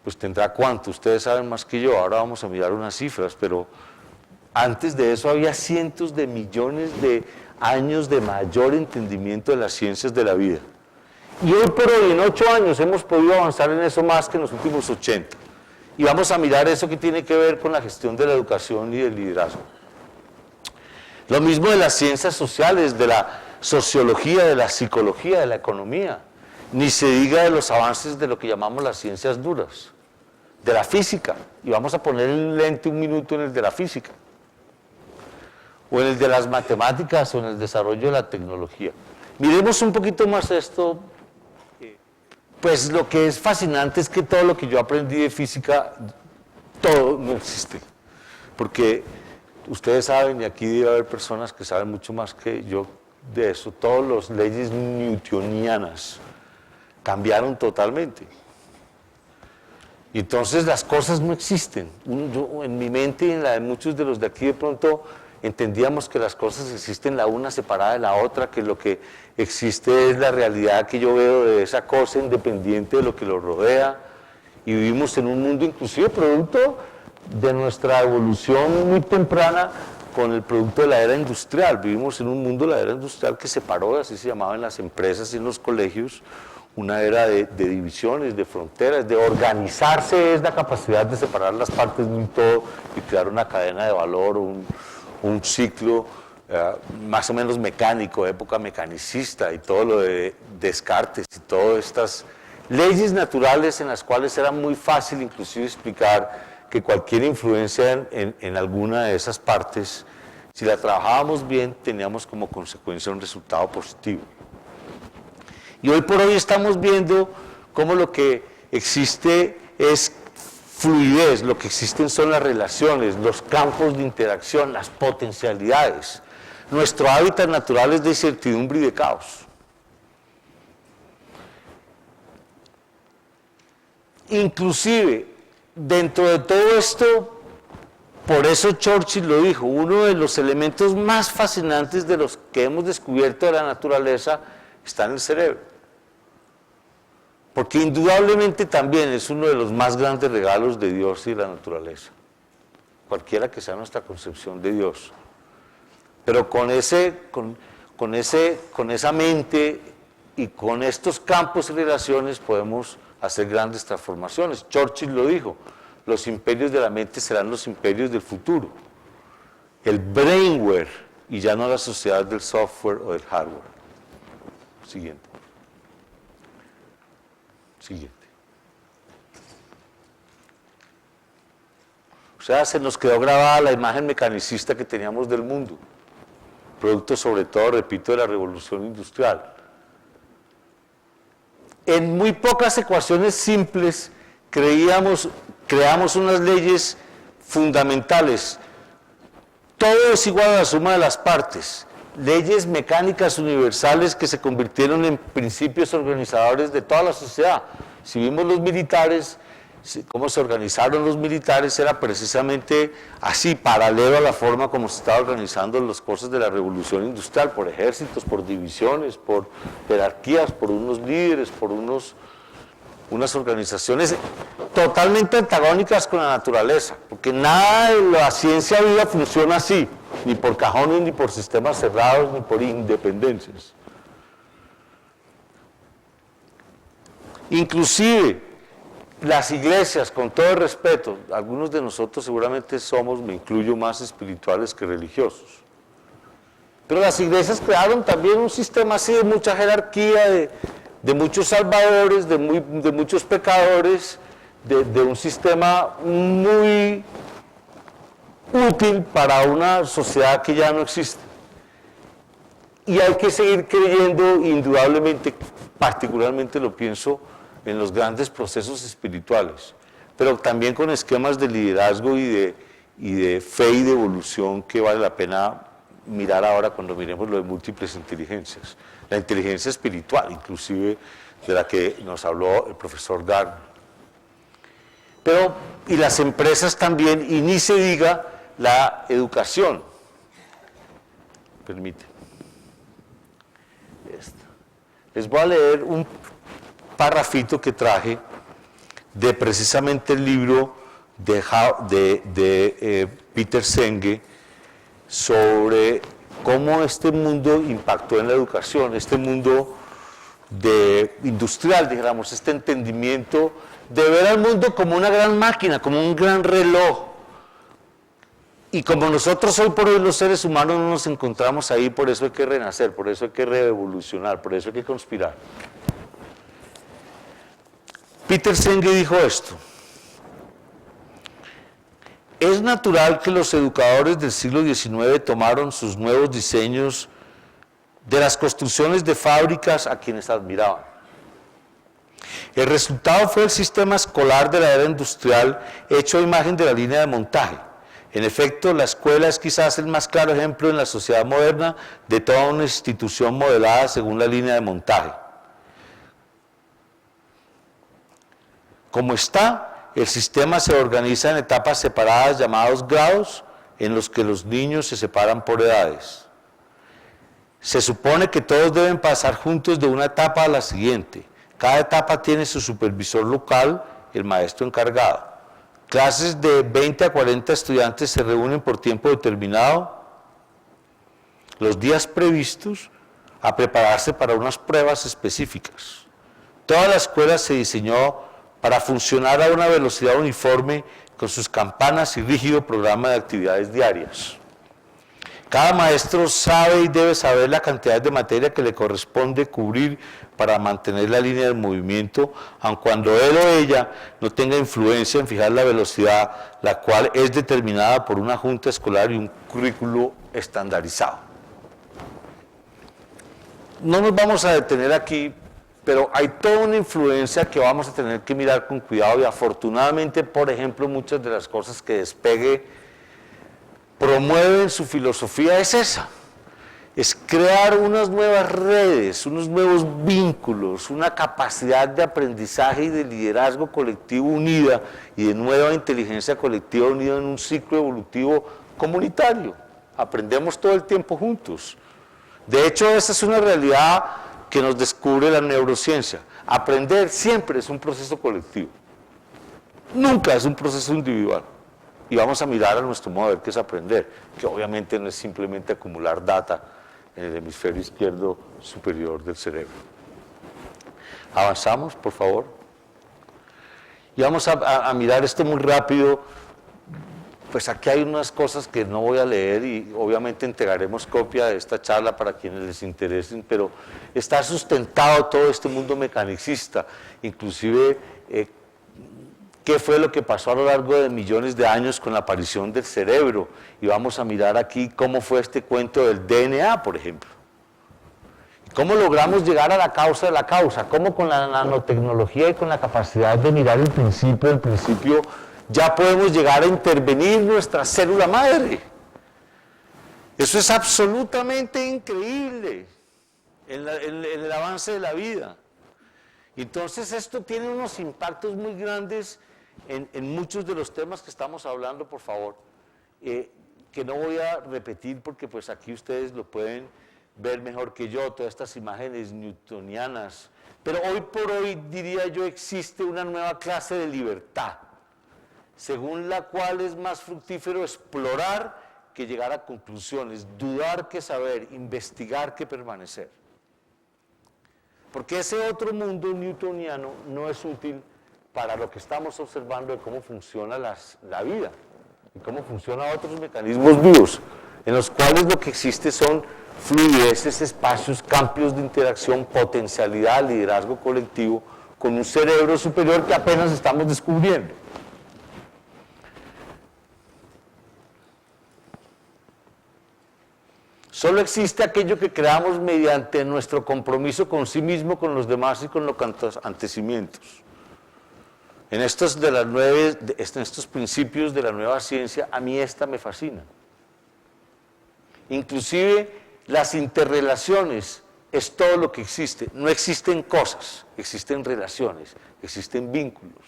pues tendrá cuánto, ustedes saben más que yo, ahora vamos a mirar unas cifras, pero antes de eso había cientos de millones de años de mayor entendimiento de las ciencias de la vida. Y hoy por hoy, en 8 años, hemos podido avanzar en eso más que en los últimos 80. Y vamos a mirar eso que tiene que ver con la gestión de la educación y del liderazgo. Lo mismo de las ciencias sociales, de la sociología, de la psicología, de la economía. Ni se diga de los avances de lo que llamamos las ciencias duras, de la física. Y vamos a poner el lente un minuto en el de la física. O en el de las matemáticas o en el desarrollo de la tecnología. Miremos un poquito más esto. Pues lo que es fascinante es que todo lo que yo aprendí de física, todo no existe. Porque ustedes saben, y aquí debe haber personas que saben mucho más que yo de eso, todas las leyes newtonianas cambiaron totalmente. Y entonces las cosas no existen. Yo, en mi mente y en la de muchos de los de aquí de pronto entendíamos que las cosas existen la una separada de la otra, que lo que existe es la realidad que yo veo de esa cosa independiente de lo que lo rodea, y vivimos en un mundo inclusive producto de nuestra evolución muy temprana con el producto de la era industrial. Vivimos en un mundo de la era industrial que separó, así se llamaba en las empresas y en los colegios, una era de divisiones, de fronteras, de organizarse es la capacidad de separar las partes de un todo y crear una cadena de valor, un ciclo más o menos mecánico, época mecanicista y todo lo de Descartes y todas estas leyes naturales en las cuales era muy fácil inclusive explicar que cualquier influencia en alguna de esas partes, si la trabajábamos bien, teníamos como consecuencia un resultado positivo. Y hoy por hoy estamos viendo cómo lo que existe es fluidez, lo que existen son las relaciones, los campos de interacción, las potencialidades. Nuestro hábitat natural es de incertidumbre y de caos. Inclusive, dentro de todo esto, por eso Churchill lo dijo, uno de los elementos más fascinantes de los que hemos descubierto de la naturaleza está en el cerebro. Porque indudablemente también es uno de los más grandes regalos de Dios y de la naturaleza. cualquiera que sea nuestra concepción de Dios. Pero con esa mente y con estos campos y relaciones podemos hacer grandes transformaciones. Churchill lo dijo, los imperios de la mente serán los imperios del futuro. El brainware y ya no la sociedad del software o del hardware. Siguiente. O sea, se nos quedó grabada la imagen mecanicista que teníamos del mundo, producto sobre todo, repito, de la revolución industrial. En muy pocas ecuaciones simples creamos unas leyes fundamentales. Todo es igual a la suma de las partes. Leyes mecánicas universales que se convirtieron en principios organizadores de toda la sociedad. Si vimos los militares, cómo se organizaron los militares, era precisamente así, paralelo a la forma como se estaba organizando las cosas de la revolución industrial, por ejércitos, por divisiones, por jerarquías, por unos líderes, por unas organizaciones totalmente antagónicas con la naturaleza, porque nada de la ciencia viva funciona así, ni por cajones, ni por sistemas cerrados, ni por independencias. Inclusive, las iglesias, con todo el respeto, algunos de nosotros seguramente somos, me incluyo, más espirituales que religiosos. Pero las iglesias crearon también un sistema así de mucha jerarquía, de muchos salvadores, de muchos pecadores, de un sistema muy útil para una sociedad que ya no existe. Y hay que seguir creyendo, indudablemente, particularmente lo pienso, en los grandes procesos espirituales, pero también con esquemas de liderazgo y de fe y de evolución que vale la pena mirar ahora cuando miremos lo de múltiples inteligencias. La inteligencia espiritual, inclusive, de la que nos habló el profesor Gardner. Pero, y las empresas también, y ni se diga la educación. Permíteme. Les voy a leer un parrafito que traje de precisamente el libro de Peter Senge sobre cómo este mundo impactó en la educación, este mundo industrial, dijéramos, este entendimiento de ver al mundo como una gran máquina, como un gran reloj. Y como nosotros hoy por hoy los seres humanos no nos encontramos ahí, por eso hay que renacer, por eso hay que revolucionar, por eso hay que conspirar. Peter Senge dijo esto: es natural que los educadores del siglo XIX tomaron sus nuevos diseños de las construcciones de fábricas a quienes admiraban. El resultado fue el sistema escolar de la era industrial hecho a imagen de la línea de montaje. En efecto, la escuela es quizás el más claro ejemplo en la sociedad moderna de toda una institución modelada según la línea de montaje. Como está, el sistema se organiza en etapas separadas llamadas grados, en los que los niños se separan por edades. Se supone que todos deben pasar juntos de una etapa a la siguiente. Cada etapa tiene su supervisor local, el maestro encargado. Clases de 20 a 40 estudiantes se reúnen por tiempo determinado, los días previstos, a prepararse para unas pruebas específicas. Toda la escuela se diseñó para funcionar a una velocidad uniforme con sus campanas y rígido programa de actividades diarias. Cada maestro sabe y debe saber la cantidad de materia que le corresponde cubrir para mantener la línea del movimiento, aun cuando él o ella no tenga influencia en fijar la velocidad, la cual es determinada por una junta escolar y un currículo estandarizado. No nos vamos a detener aquí, pero hay toda una influencia que vamos a tener que mirar con cuidado, y afortunadamente, por ejemplo, muchas de las cosas que Despegue promueve en su filosofía es esa, es crear unas nuevas redes, unos nuevos vínculos, una capacidad de aprendizaje y de liderazgo colectivo unida y de nueva inteligencia colectiva unida en un ciclo evolutivo comunitario. Aprendemos todo el tiempo juntos. De hecho, esa es una realidad que nos descubre la neurociencia. Aprender siempre es un proceso colectivo, nunca es un proceso individual. y vamos a mirar a nuestro modo de ver qué es aprender, que obviamente no es simplemente acumular data en el hemisferio izquierdo superior del cerebro. Avanzamos, por favor. Y vamos a mirar esto muy rápido. Pues aquí hay unas cosas que no voy a leer y obviamente entregaremos copia de esta charla para quienes les interesen, pero está sustentado todo este mundo mecanicista, inclusive qué fue lo que pasó a lo largo de millones de años con la aparición del cerebro. Y vamos a mirar aquí cómo fue este cuento del DNA, por ejemplo. ¿Cómo logramos llegar a la causa de la causa? ¿Cómo con la nanotecnología y con la capacidad de mirar el principio, ya podemos llegar a intervenir nuestra célula madre? Eso es absolutamente increíble en el avance de la vida. Entonces esto tiene unos impactos muy grandes en muchos de los temas que estamos hablando, por favor, que no voy a repetir porque pues aquí ustedes lo pueden ver mejor que yo, todas estas imágenes newtonianas. Pero hoy por hoy, diría yo, existe una nueva clase de libertad, según la cual es más fructífero explorar que llegar a conclusiones, dudar que saber, investigar que permanecer. Porque ese otro mundo newtoniano no es útil para lo que estamos observando de cómo funciona la vida y cómo funcionan otros mecanismos vivos, en los cuales lo que existe son fluideces, espacios, campos de interacción, potencialidad, liderazgo colectivo, con un cerebro superior que apenas estamos descubriendo. Solo existe aquello que creamos mediante nuestro compromiso con sí mismo, con los demás y con los acontecimientos. En estos principios de la nueva ciencia, a mí esta me fascina. Inclusive las interrelaciones es todo lo que existe. No existen cosas, existen relaciones, existen vínculos.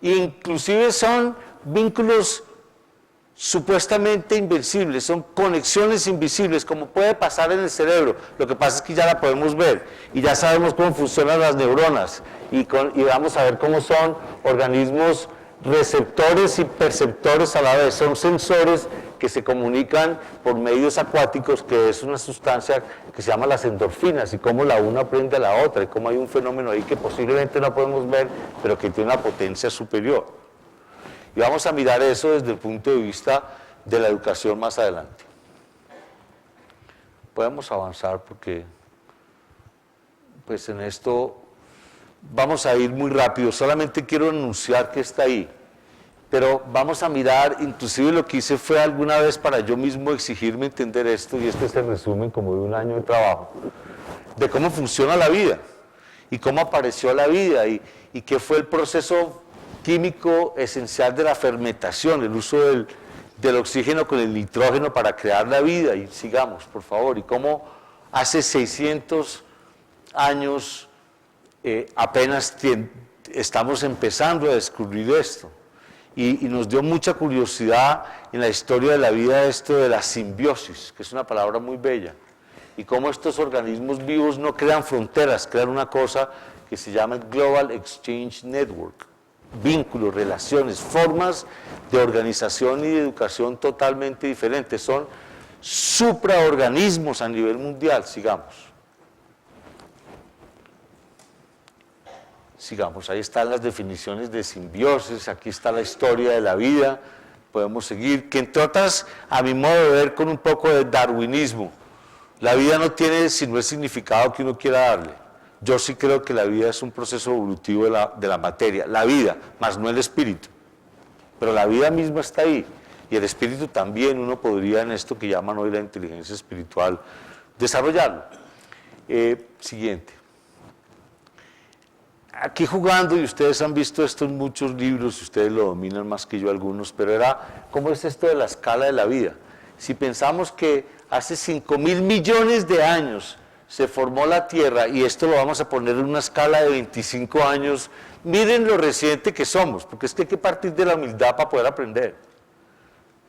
Inclusive son vínculos supuestamente invencibles, son conexiones invisibles, como puede pasar en el cerebro. Lo que pasa es que ya la podemos ver y ya sabemos cómo funcionan las neuronas y vamos a ver cómo son organismos receptores y perceptores a la vez. Son sensores que se comunican por medios acuáticos, que es una sustancia que se llama las endorfinas, y cómo la una aprende a la otra, y cómo hay un fenómeno ahí que posiblemente no podemos ver, pero que tiene una potencia superior. Y vamos a mirar eso desde el punto de vista de la educación más adelante. Podemos avanzar porque, pues en esto, vamos a ir muy rápido, solamente quiero anunciar que está ahí. Pero vamos a mirar, inclusive lo que hice fue alguna vez para yo mismo exigirme entender esto, y este es el resumen como de un año de trabajo, de cómo funciona la vida, y cómo apareció la vida, y qué fue el proceso químico esencial de la fermentación, el uso del oxígeno con el nitrógeno para crear la vida, y sigamos, por favor, y cómo hace 600 años apenas estamos empezando a descubrir esto. Y nos dio mucha curiosidad en la historia de la vida esto de la simbiosis, que es una palabra muy bella, y cómo estos organismos vivos no crean fronteras, crean una cosa que se llama Global Exchange Network, vínculos, relaciones, formas de organización y de educación totalmente diferentes, son supraorganismos a nivel mundial. Sigamos, ahí están las definiciones de simbiosis, aquí está la historia de la vida, podemos seguir, que entre otras, a mi modo de ver, con un poco de darwinismo. La vida no tiene sino el significado que uno quiera darle. Yo sí creo que la vida es un proceso evolutivo de la materia, la vida, más no el espíritu. Pero la vida misma está ahí, y el espíritu también, uno podría en esto que llaman hoy la inteligencia espiritual, desarrollarlo. Siguiente. Aquí jugando, y ustedes han visto esto en muchos libros, y ustedes lo dominan más que yo algunos, pero era, ¿cómo es esto de la escala de la vida? Si pensamos que hace 5.000 millones de años se formó la Tierra, y esto lo vamos a poner en una escala de 25 años, miren lo reciente que somos, porque es que hay que partir de la humildad para poder aprender,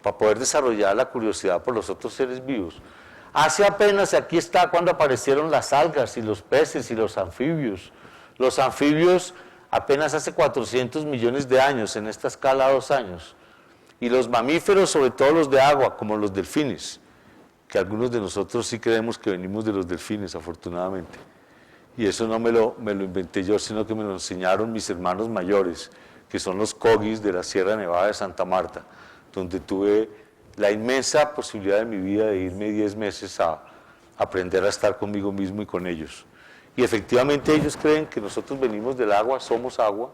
para poder desarrollar la curiosidad por los otros seres vivos. Hace apenas, aquí está cuando aparecieron las algas y los peces y los anfibios. Los anfibios apenas hace 400 millones de años, en esta escala 2 años. Y los mamíferos, sobre todo los de agua, como los delfines, que algunos de nosotros sí creemos que venimos de los delfines, afortunadamente. Y eso no me lo inventé yo, sino que me lo enseñaron mis hermanos mayores, que son los Cogis de la Sierra Nevada de Santa Marta, donde tuve la inmensa posibilidad de mi vida de irme 10 meses a aprender a estar conmigo mismo y con ellos. Y efectivamente ellos creen que nosotros venimos del agua, somos agua,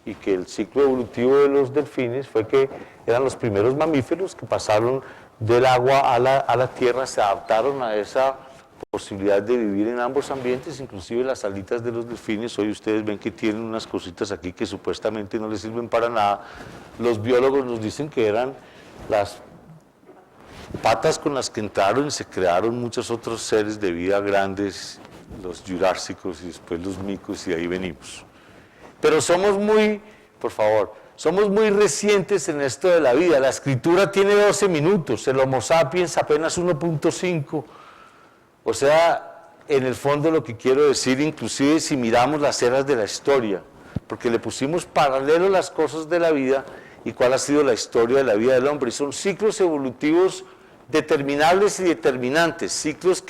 y que el ciclo evolutivo de los delfines fue que eran los primeros mamíferos que pasaron del agua a la tierra, se adaptaron a esa posibilidad de vivir en ambos ambientes, inclusive las alitas de los delfines. Hoy ustedes ven que tienen unas cositas aquí que supuestamente no les sirven para nada. Los biólogos nos dicen que eran las patas con las que entraron y se crearon muchos otros seres de vida grandes, los jurásicos y después los micos, y ahí venimos. Pero somos muy, por favor, somos muy recientes en esto de la vida. La escritura tiene 12 minutos, el Homo sapiens apenas 1.5. O sea, en el fondo lo que quiero decir, inclusive si miramos las eras de la historia, porque le pusimos paralelo las cosas de la vida y cuál ha sido la historia de la vida del hombre. Y son ciclos evolutivos determinables y determinantes, ciclos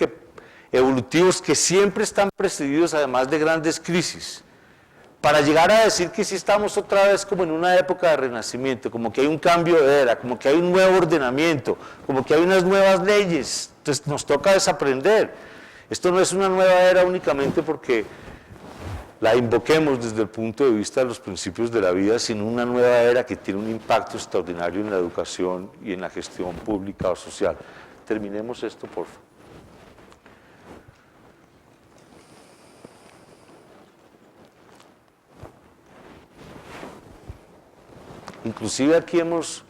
evolutivos que siempre están precedidos además de grandes crisis, para llegar a decir que sí estamos otra vez como en una época de renacimiento, como que hay un cambio de era, como que hay un nuevo ordenamiento, como que hay unas nuevas leyes. Entonces nos toca desaprender. Esto no es una nueva era únicamente porque la invoquemos desde el punto de vista de los principios de la vida, sino una nueva era que tiene un impacto extraordinario en la educación y en la gestión pública o social. Terminemos esto, por favor. Inclusive aquí hemos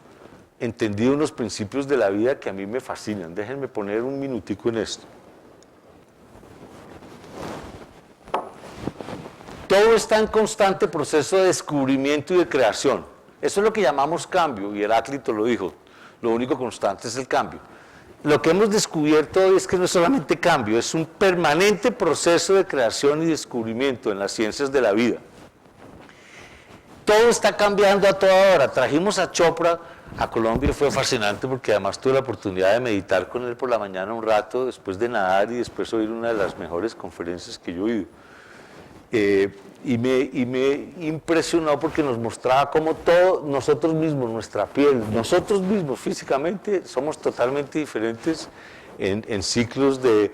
entendido unos principios de la vida que a mí me fascinan. Déjenme poner un minutico en esto. Todo está en constante proceso de descubrimiento y de creación. Eso es lo que llamamos cambio, y Heráclito lo dijo. Lo único constante es el cambio. Lo que hemos descubierto hoy es que no es solamente cambio, es un permanente proceso de creación y descubrimiento en las ciencias de la vida. Todo está cambiando a toda hora. Trajimos a Chopra a Colombia y fue fascinante porque además tuve la oportunidad de meditar con él por la mañana un rato, después de nadar y después oír una de las mejores conferencias que yo he oído. Y me impresionó porque nos mostraba cómo todos nosotros mismos, nuestra piel, nosotros mismos físicamente somos totalmente diferentes en ciclos de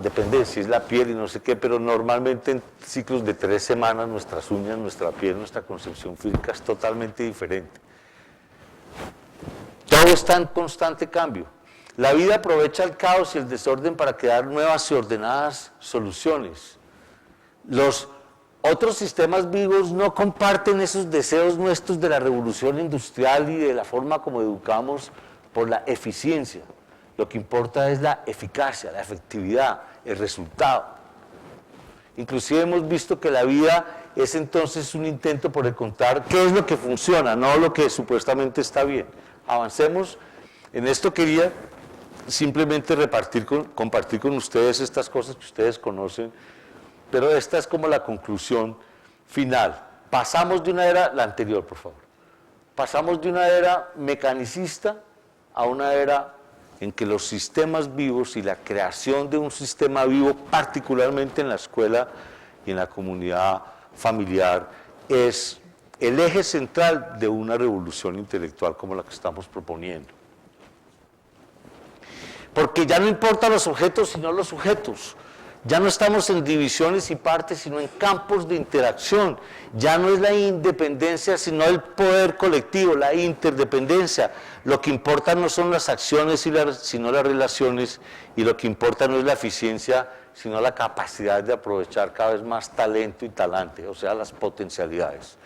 depende si es la piel y no sé qué, pero normalmente en ciclos de 3 semanas nuestras uñas, nuestra piel, nuestra concepción física es totalmente diferente. Todo está en constante cambio. La vida aprovecha el caos y el desorden para crear nuevas y ordenadas soluciones. Los otros sistemas vivos no comparten esos deseos nuestros de la revolución industrial y de la forma como educamos por la eficiencia. Lo que importa es la eficacia, la efectividad, el resultado. Inclusive hemos visto que la vida es entonces un intento por encontrar qué es lo que funciona, no lo que supuestamente está bien. Avancemos. En esto quería simplemente compartir con ustedes estas cosas que ustedes conocen, pero esta es como la conclusión final. Pasamos de una era, la anterior por favor, pasamos de una era mecanicista a una era en que los sistemas vivos y la creación de un sistema vivo, particularmente en la escuela y en la comunidad familiar, es el eje central de una revolución intelectual como la que estamos proponiendo. Porque ya no importan los objetos, sino los sujetos. Ya no estamos en divisiones y partes, sino en campos de interacción. Ya no es la independencia, sino el poder colectivo, la interdependencia. Lo que importa no son las acciones, sino las relaciones, y lo que importa no es la eficiencia, sino la capacidad de aprovechar cada vez más talento y talante, o sea, las potencialidades.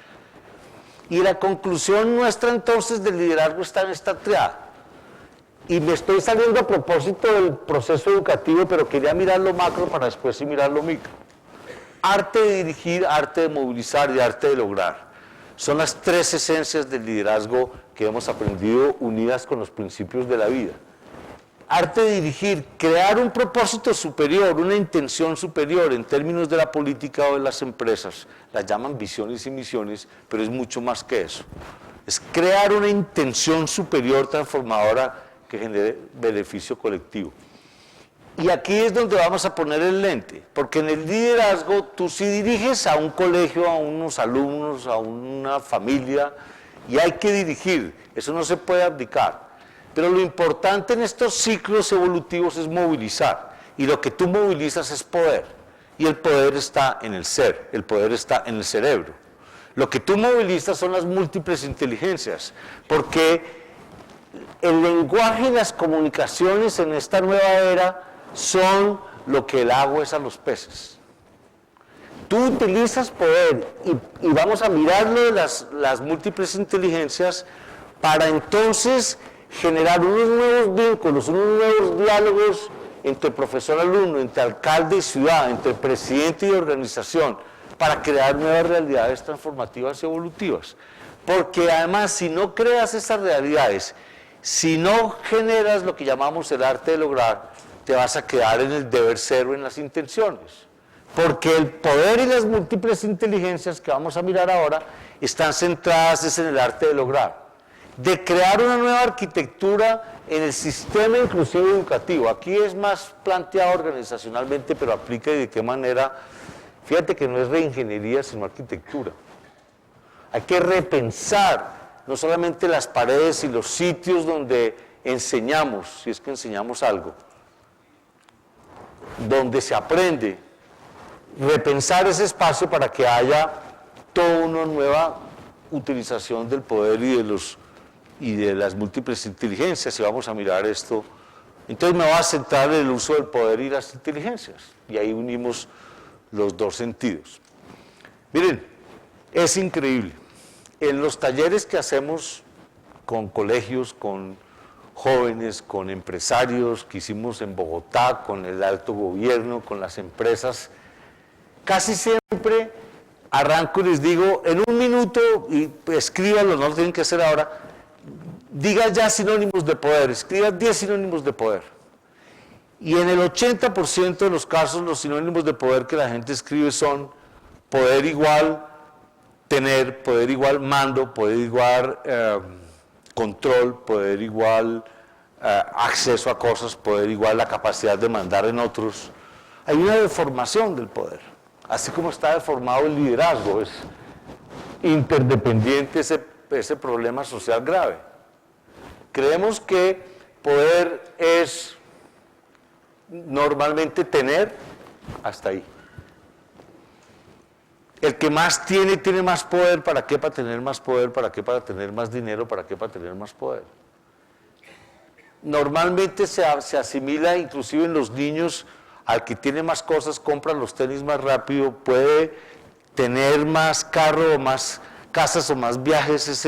Y la conclusión nuestra entonces del liderazgo está en esta triada. Y me estoy saliendo a propósito del proceso educativo, pero quería mirar lo macro para después sí mirar lo micro. Arte de dirigir, arte de movilizar y arte de lograr. Son las 3 esencias del liderazgo que hemos aprendido unidas con los principios de la vida. arte de dirigir, crear un propósito superior, una intención superior en términos de la política o de las empresas, las llaman visiones y misiones, pero es mucho más que eso. Es crear una intención superior transformadora que genere beneficio colectivo. Y aquí es donde vamos a poner el lente, porque en el liderazgo tú sí diriges a un colegio, a unos alumnos, a una familia, y hay que dirigir, eso no se puede abdicar. Pero lo importante en estos ciclos evolutivos es movilizar, y lo que tú movilizas es poder, y el poder está en el ser, el poder está en el cerebro. Lo que tú movilizas son las múltiples inteligencias, porque el lenguaje y las comunicaciones en esta nueva era son lo que el agua es a los peces. Tú utilizas poder y vamos a mirarlo de las múltiples inteligencias para entonces generar unos nuevos vínculos, unos nuevos diálogos entre profesor-alumno, entre alcalde y ciudad, entre presidente y organización, para crear nuevas realidades transformativas y evolutivas. Porque además, si no creas esas realidades, si no generas lo que llamamos el arte de lograr, te vas a quedar en el deber ser o en las intenciones. Porque el poder y las múltiples inteligencias que vamos a mirar ahora están centradas en el arte de lograr, de crear una nueva arquitectura en el sistema inclusivo educativo. Aquí es más planteado organizacionalmente, pero aplica y de qué manera. Fíjate que no es reingeniería, sino arquitectura. Hay que repensar no solamente las paredes y los sitios donde enseñamos, si es que enseñamos algo, donde se aprende, repensar ese espacio para que haya toda una nueva utilización del poder y de las múltiples inteligencias. Y vamos a mirar esto. Entonces me voy a centrar en el uso del poder y las inteligencias. Y ahí unimos los dos sentidos. Miren, es increíble. En los talleres que hacemos con colegios, con jóvenes, con empresarios, que hicimos en Bogotá, con el alto gobierno, con las empresas, casi siempre arranco y les digo, en un minuto, y escríbanlo, no lo tienen que hacer ahora, diga ya sinónimos de poder, escriba 10 sinónimos de poder. Y en el 80% de los casos, los sinónimos de poder que la gente escribe son poder igual tener, poder igual mando, poder igual control, poder igual acceso a cosas, poder igual la capacidad de mandar en otros. Hay una deformación del poder, así como está deformado el liderazgo, es interdependiente ese problema social grave. Creemos que poder es normalmente tener, hasta ahí. El que más tiene más poder. ¿Para qué? Para tener más poder. ¿Para qué? Para tener más dinero. ¿Para qué? Para tener más poder. Normalmente se asimila, inclusive en los niños, al que tiene más cosas, compra los tenis más rápido, puede tener más carro o más casas o más viajes,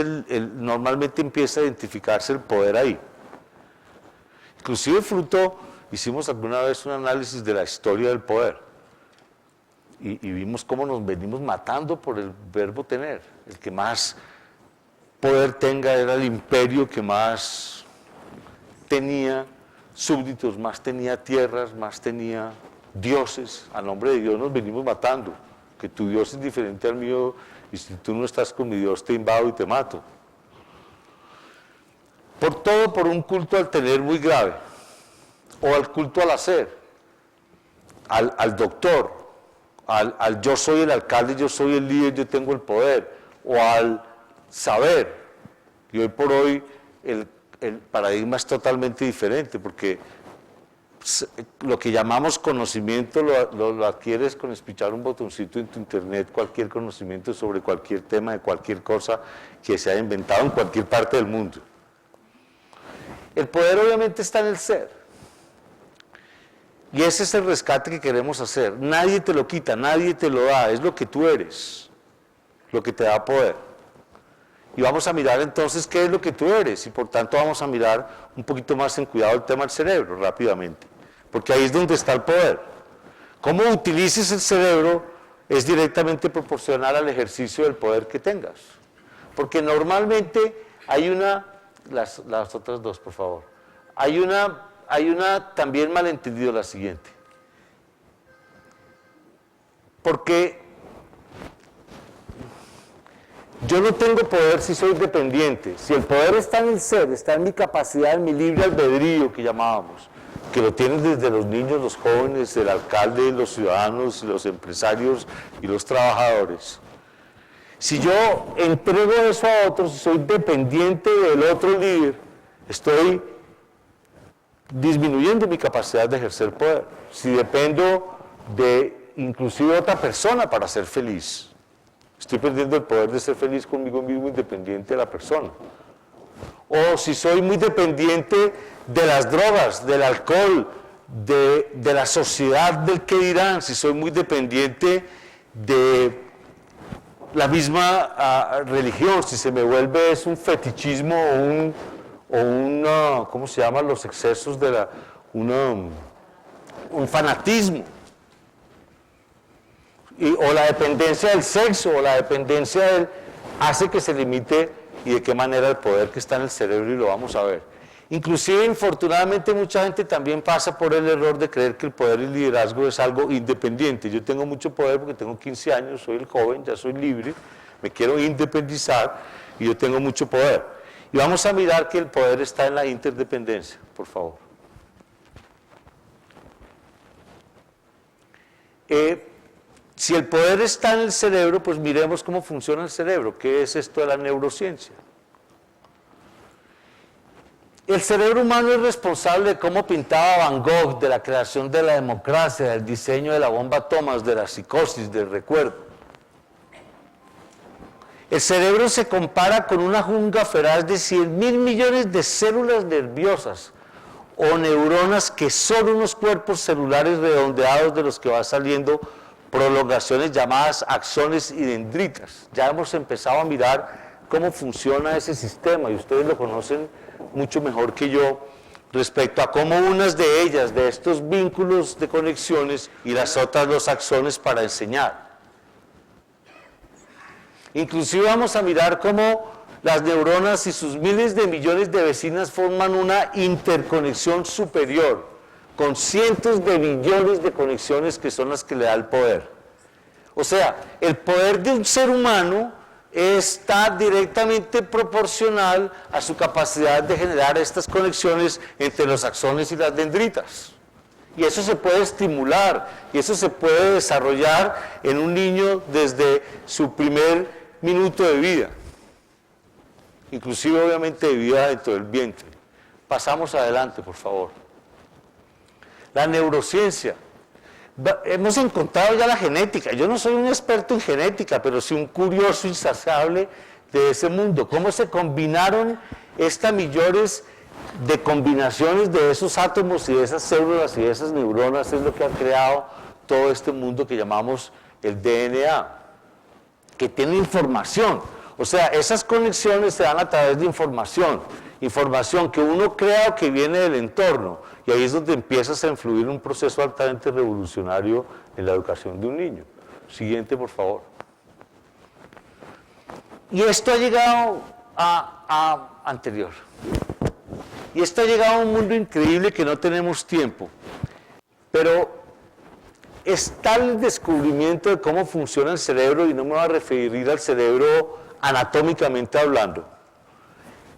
normalmente empieza a identificarse el poder ahí. Inclusive hicimos alguna vez un análisis de la historia del poder. Y vimos cómo nos venimos matando por el verbo tener. El que más poder tenga era el imperio que más tenía súbditos, más tenía tierras, más tenía dioses. A nombre de Dios nos venimos matando. Que tu Dios es diferente al mío y si tú no estás con mi Dios te invado y te mato. Por un culto al tener muy grave. O al culto al hacer. Al doctor. Al yo soy el alcalde, yo soy el líder, yo tengo el poder, o al saber. Y hoy por hoy el paradigma es totalmente diferente, porque lo que llamamos conocimiento lo adquieres con espichar un botoncito en tu internet, cualquier conocimiento sobre cualquier tema, de cualquier cosa que se haya inventado en cualquier parte del mundo. El poder obviamente está en el ser. Y ese es el rescate que queremos hacer. Nadie te lo quita, nadie te lo da, es lo que tú eres, lo que te da poder. Y vamos a mirar entonces qué es lo que tú eres, y por tanto vamos a mirar un poquito más en cuidado el tema del cerebro, rápidamente. Porque ahí es donde está el poder. Cómo utilices el cerebro es directamente proporcional al ejercicio del poder que tengas. Porque normalmente hay las otras dos, por favor. Hay una hay una también malentendido la siguiente. Porque yo no tengo poder si soy dependiente. Si el poder está en el ser, está en mi capacidad, en mi libre albedrío que llamábamos, que lo tienen desde los niños, los jóvenes, el alcalde, los ciudadanos, los empresarios y los trabajadores. Si yo entrego eso a otros, si soy dependiente del otro líder, estoy disminuyendo mi capacidad de ejercer poder. Si dependo de inclusive otra persona para ser feliz, estoy perdiendo el poder de ser feliz conmigo mismo independiente de la persona. O si soy muy dependiente de las drogas, del alcohol, de la sociedad, del qué dirán, si soy muy dependiente de la misma religión, si se me vuelve es un fetichismo o ¿cómo se llaman los excesos de un fanatismo? O la dependencia del sexo, o la dependencia hace que se limite y de qué manera el poder que está en el cerebro, y lo vamos a ver. Inclusive, infortunadamente, mucha gente también pasa por el error de creer que el poder y el liderazgo es algo independiente. Yo tengo mucho poder porque tengo 15 años, soy el joven, ya soy libre, me quiero independizar y yo tengo mucho poder. Y vamos a mirar que el poder está en la interdependencia, por favor. Si el poder está en el cerebro, pues miremos cómo funciona el cerebro. ¿Qué es esto de la neurociencia? El cerebro humano es responsable de cómo pintaba Van Gogh, de la creación de la democracia, del diseño de la bomba Thomas, de la psicosis, del recuerdo. El cerebro se compara con una jungla feraz de 100.000 millones de células nerviosas o neuronas que son unos cuerpos celulares redondeados de los que va saliendo prolongaciones llamadas axones y dendritas. Ya hemos empezado a mirar cómo funciona ese sistema y ustedes lo conocen mucho mejor que yo respecto a cómo unas de ellas, de estos vínculos de conexiones y las otras los axones para enseñar. Inclusive vamos a mirar cómo las neuronas y sus miles de millones de vecinas forman una interconexión superior con cientos de billones de conexiones que son las que le da el poder. O sea, el poder de un ser humano está directamente proporcional a su capacidad de generar estas conexiones entre los axones y las dendritas. Y eso se puede estimular, y eso se puede desarrollar en un niño desde su primer minuto de vida. Inclusive, obviamente, de vida dentro del vientre. Pasamos adelante, por favor. La neurociencia. Hemos encontrado ya la genética. Yo no soy un experto en genética, pero sí un curioso insaciable de ese mundo. Cómo se combinaron estas millones de combinaciones de esos átomos y de esas células y de esas neuronas es lo que ha creado todo este mundo que llamamos el DNA, que tiene información. O sea, esas conexiones se dan a través de información que uno crea o que viene del entorno, y ahí es donde empiezas a influir un proceso altamente revolucionario en la educación de un niño. Siguiente, por favor. Y esto ha llegado anterior. Y esto ha llegado a un mundo increíble que no tenemos tiempo, pero es tal el descubrimiento de cómo funciona el cerebro, y no me voy a referir al cerebro anatómicamente hablando,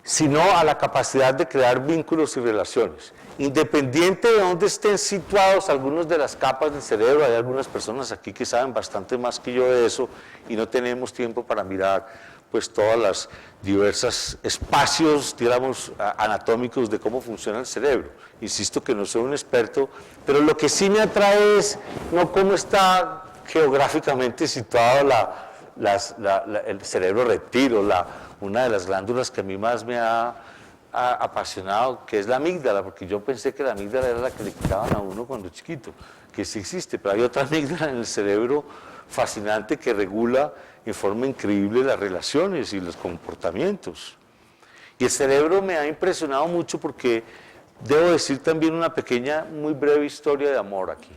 sino a la capacidad de crear vínculos y relaciones. Independiente de dónde estén situados algunas de las capas del cerebro, hay algunas personas aquí que saben bastante más que yo de eso, y no tenemos tiempo para mirar pues todas las diversos espacios, digamos, anatómicos de cómo funciona el cerebro. Insisto que no soy un experto, pero lo que sí me atrae es no cómo está geográficamente situado el cerebro reptil, o una de las glándulas que a mí más me ha apasionado, que es la amígdala, porque yo pensé que la amígdala era la que le quitaban a uno cuando chiquito, que sí existe, pero hay otra amígdala en el cerebro fascinante que regula en forma increíble las relaciones y los comportamientos. Y el cerebro me ha impresionado mucho porque debo decir también una pequeña, muy breve historia de amor aquí.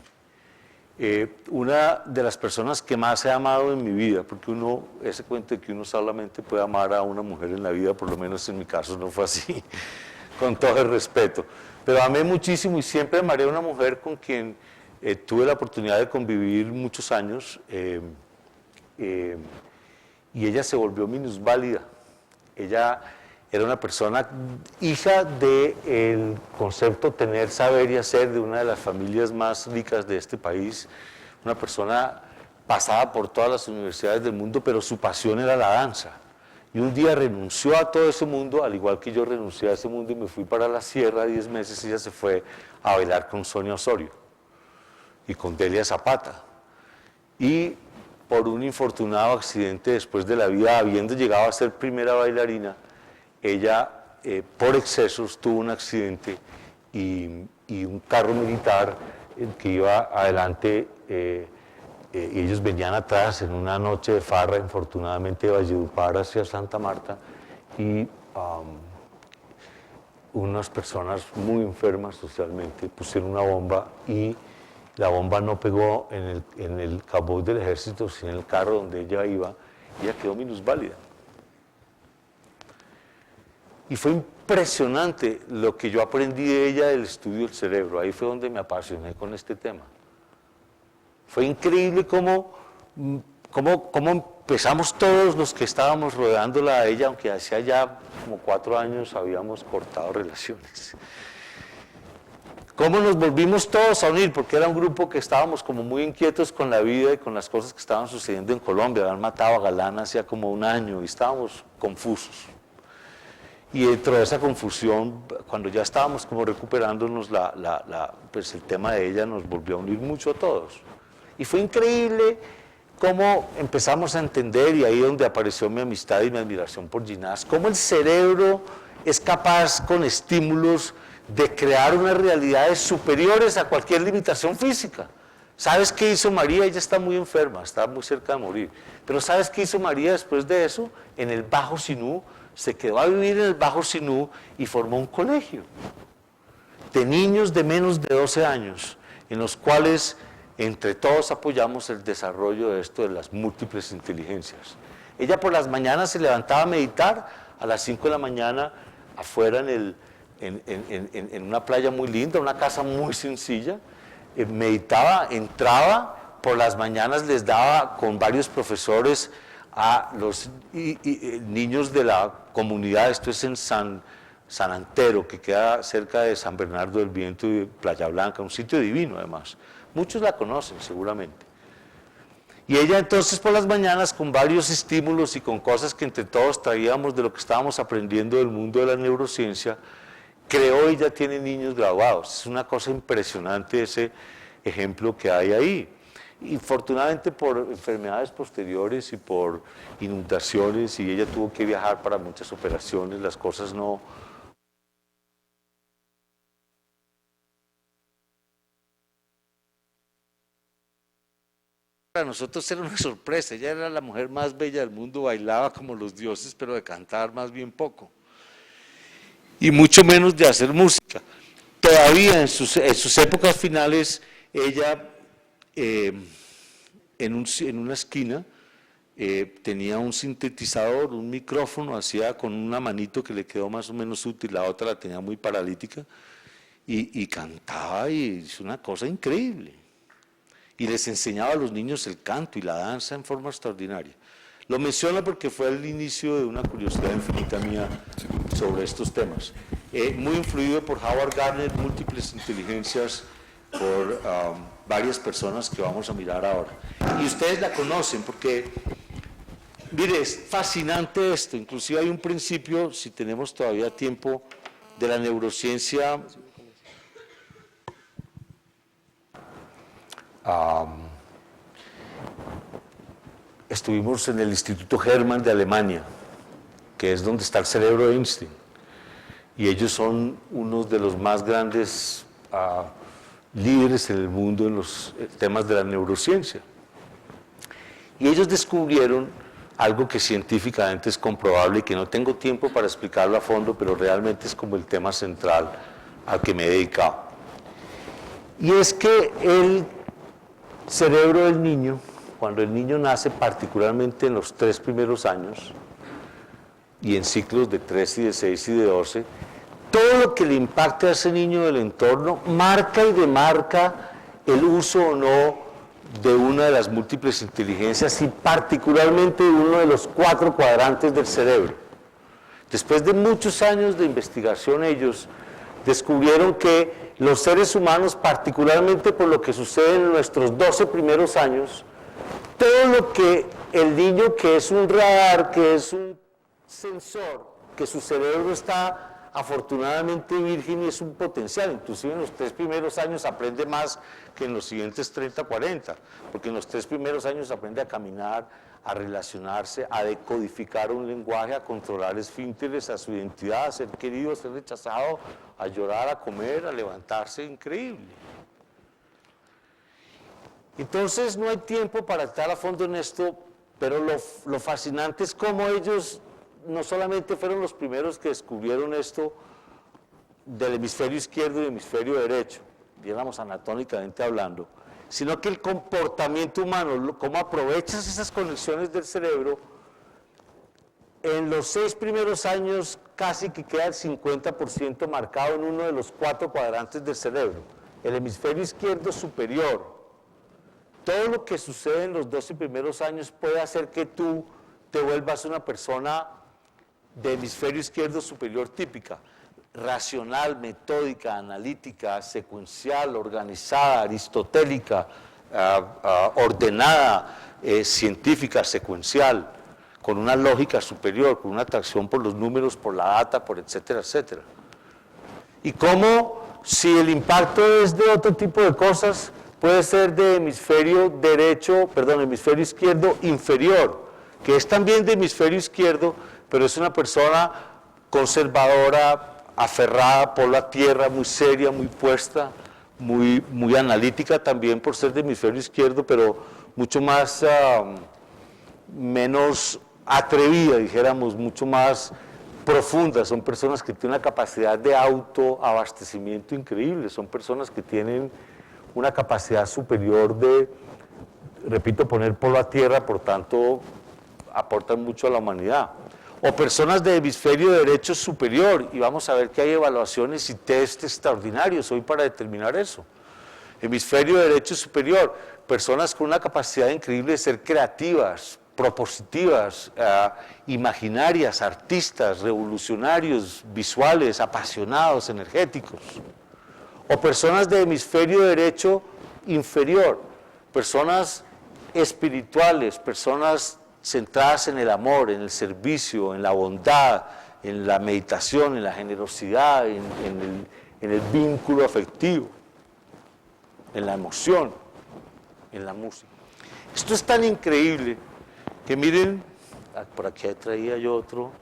Una de las personas que más he amado en mi vida, porque ese cuento de que uno solamente puede amar a una mujer en la vida, por lo menos en mi caso no fue así, con todo el respeto. Pero amé muchísimo y siempre amaré a una mujer con quien tuve la oportunidad de convivir muchos años y ella se volvió minusválida. Ella era una persona hija del concepto tener, saber y hacer de una de las familias más ricas de este país, una persona pasada por todas las universidades del mundo, pero su pasión era la danza. Y un día renunció a todo ese mundo, al igual que yo renuncié a ese mundo y me fui para la sierra 10 meses y ella se fue a bailar con Sonia Osorio y con Delia Zapata. Y por un infortunado accidente después de la vida, habiendo llegado a ser primera bailarina, ella por excesos tuvo un accidente y un carro militar que iba adelante y ellos venían atrás en una noche de farra, infortunadamente de Valledupar hacia Santa Marta, y unas personas muy enfermas socialmente pusieron una bomba y la bomba no pegó en el caboz del ejército, sino en el carro donde ella iba, y ella quedó minusválida. Y fue impresionante lo que yo aprendí de ella del estudio del cerebro, ahí fue donde me apasioné con este tema. Fue increíble cómo empezamos todos los que estábamos rodeándola a ella, aunque hacía ya como 4 años habíamos cortado relaciones. Cómo nos volvimos todos a unir, porque era un grupo que estábamos como muy inquietos con la vida y con las cosas que estaban sucediendo en Colombia. Habían matado a Galán hacía como 1 año y estábamos confusos. Y dentro de esa confusión, cuando ya estábamos como recuperándonos, pues el tema de ella nos volvió a unir mucho a todos. Y fue increíble cómo empezamos a entender, y ahí donde apareció mi amistad y mi admiración por Ginás, cómo el cerebro es capaz con estímulos de crear unas realidades superiores a cualquier limitación física. ¿Sabes qué hizo María? Ella está muy enferma, está muy cerca de morir. Pero ¿sabes qué hizo María después de eso? En el Bajo Sinú, se quedó a vivir en el Bajo Sinú y formó un colegio de niños de menos de 12 años, en los cuales entre todos apoyamos el desarrollo de esto de las múltiples inteligencias. Ella por las mañanas se levantaba a meditar a las 5 de la mañana afuera en una playa muy linda, una casa muy sencilla, meditaba, entraba, por las mañanas les daba con varios profesores a los niños de la comunidad, esto es en San Antero, que queda cerca de San Bernardo del Viento y de Playa Blanca, un sitio divino además. Muchos la conocen seguramente. Y ella entonces por las mañanas, con varios estímulos y con cosas que entre todos traíamos de lo que estábamos aprendiendo del mundo de la neurociencia, creó y ya tiene niños graduados. Es una cosa impresionante ese ejemplo que hay ahí. Y afortunadamente por enfermedades posteriores y por inundaciones, y ella tuvo que viajar para muchas operaciones, las cosas no... Para nosotros era una sorpresa, ella era la mujer más bella del mundo, bailaba como los dioses, pero de cantar más bien poco. Y mucho menos de hacer música. Todavía en sus épocas finales, ella en una esquina tenía un sintetizador, un micrófono, hacía con una manito que le quedó más o menos útil, la otra la tenía muy paralítica, y cantaba, y es una cosa increíble. Y les enseñaba a los niños el canto y la danza en forma extraordinaria. Lo menciono porque fue el inicio de una curiosidad infinita mía sobre estos temas. Muy influido por Howard Gardner, múltiples inteligencias, por varias personas que vamos a mirar ahora. Y ustedes la conocen porque, mire, es fascinante esto. Inclusive hay un principio, si tenemos todavía tiempo, de la neurociencia. Estuvimos en el Instituto Hermann de Alemania, que es donde está el cerebro de Einstein, y ellos son unos de los más grandes líderes en el mundo en los temas de la neurociencia. Y ellos descubrieron algo que científicamente es comprobable y que no tengo tiempo para explicarlo a fondo, pero realmente es como el tema central al que me he dedicado. Y es que el cerebro del niño, cuando el niño nace, particularmente en los 3 primeros años, y en ciclos de 3 y de 6 y de 12, todo lo que le impacte a ese niño del entorno marca y demarca el uso o no de una de las múltiples inteligencias y particularmente de uno de los 4 cuadrantes del cerebro. Después de muchos años de investigación, ellos descubrieron que los seres humanos, particularmente por lo que sucede en nuestros 12 primeros años, todo lo que el niño, que es un radar, que es un sensor, que su cerebro está afortunadamente virgen y es un potencial, inclusive en los 3 primeros años aprende más que en los siguientes 30, 40, porque en los 3 primeros años aprende a caminar, a relacionarse, a decodificar un lenguaje, a controlar esfínteres, a su identidad, a ser querido, a ser rechazado, a llorar, a comer, a levantarse, increíble. Entonces no hay tiempo para estar a fondo en esto, pero lo fascinante es cómo ellos no solamente fueron los primeros que descubrieron esto del hemisferio izquierdo y hemisferio derecho, digamos anatómicamente hablando, sino que el comportamiento humano, cómo aprovechas esas conexiones del cerebro, en los 6 primeros años casi que queda el 50% marcado en uno de los 4 cuadrantes del cerebro, el hemisferio izquierdo superior. Todo lo que sucede en los 12 primeros años puede hacer que tú te vuelvas una persona de hemisferio izquierdo superior típica, racional, metódica, analítica, secuencial, organizada, aristotélica, ordenada, científica, secuencial, con una lógica superior, con una atracción por los números, por la data, por etcétera, etcétera. Y cómo, si el impacto es de otro tipo de cosas, puede ser de hemisferio izquierdo inferior, que es también de hemisferio izquierdo, pero es una persona conservadora, aferrada por la tierra, muy seria, muy puesta, muy analítica también por ser de hemisferio izquierdo, pero mucho más, menos atrevida, dijéramos, mucho más profunda. Son personas que tienen una capacidad de autoabastecimiento increíble, son personas que tienen una capacidad superior de, repito, poner polvo a tierra, por tanto, aportan mucho a la humanidad. O personas de hemisferio derecho superior, y vamos a ver que hay evaluaciones y test extraordinarios hoy para determinar eso. Hemisferio derecho superior, personas con una capacidad increíble de ser creativas, propositivas, imaginarias, artistas, revolucionarios, visuales, apasionados, energéticos. O personas de hemisferio derecho inferior, personas espirituales, personas centradas en el amor, en el servicio, en la bondad, en la meditación, en la generosidad, en el vínculo afectivo, en la emoción, en la música. Esto es tan increíble que miren, por aquí traía yo otro.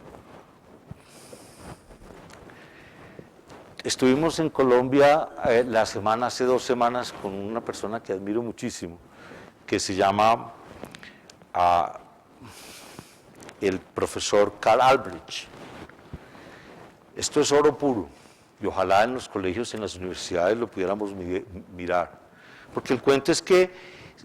Estuvimos en Colombia hace 2 semanas con una persona que admiro muchísimo, que se llama el profesor Carl Albrecht. Esto es oro puro, y ojalá en los colegios, en las universidades lo pudiéramos mirar. Porque el cuento es que,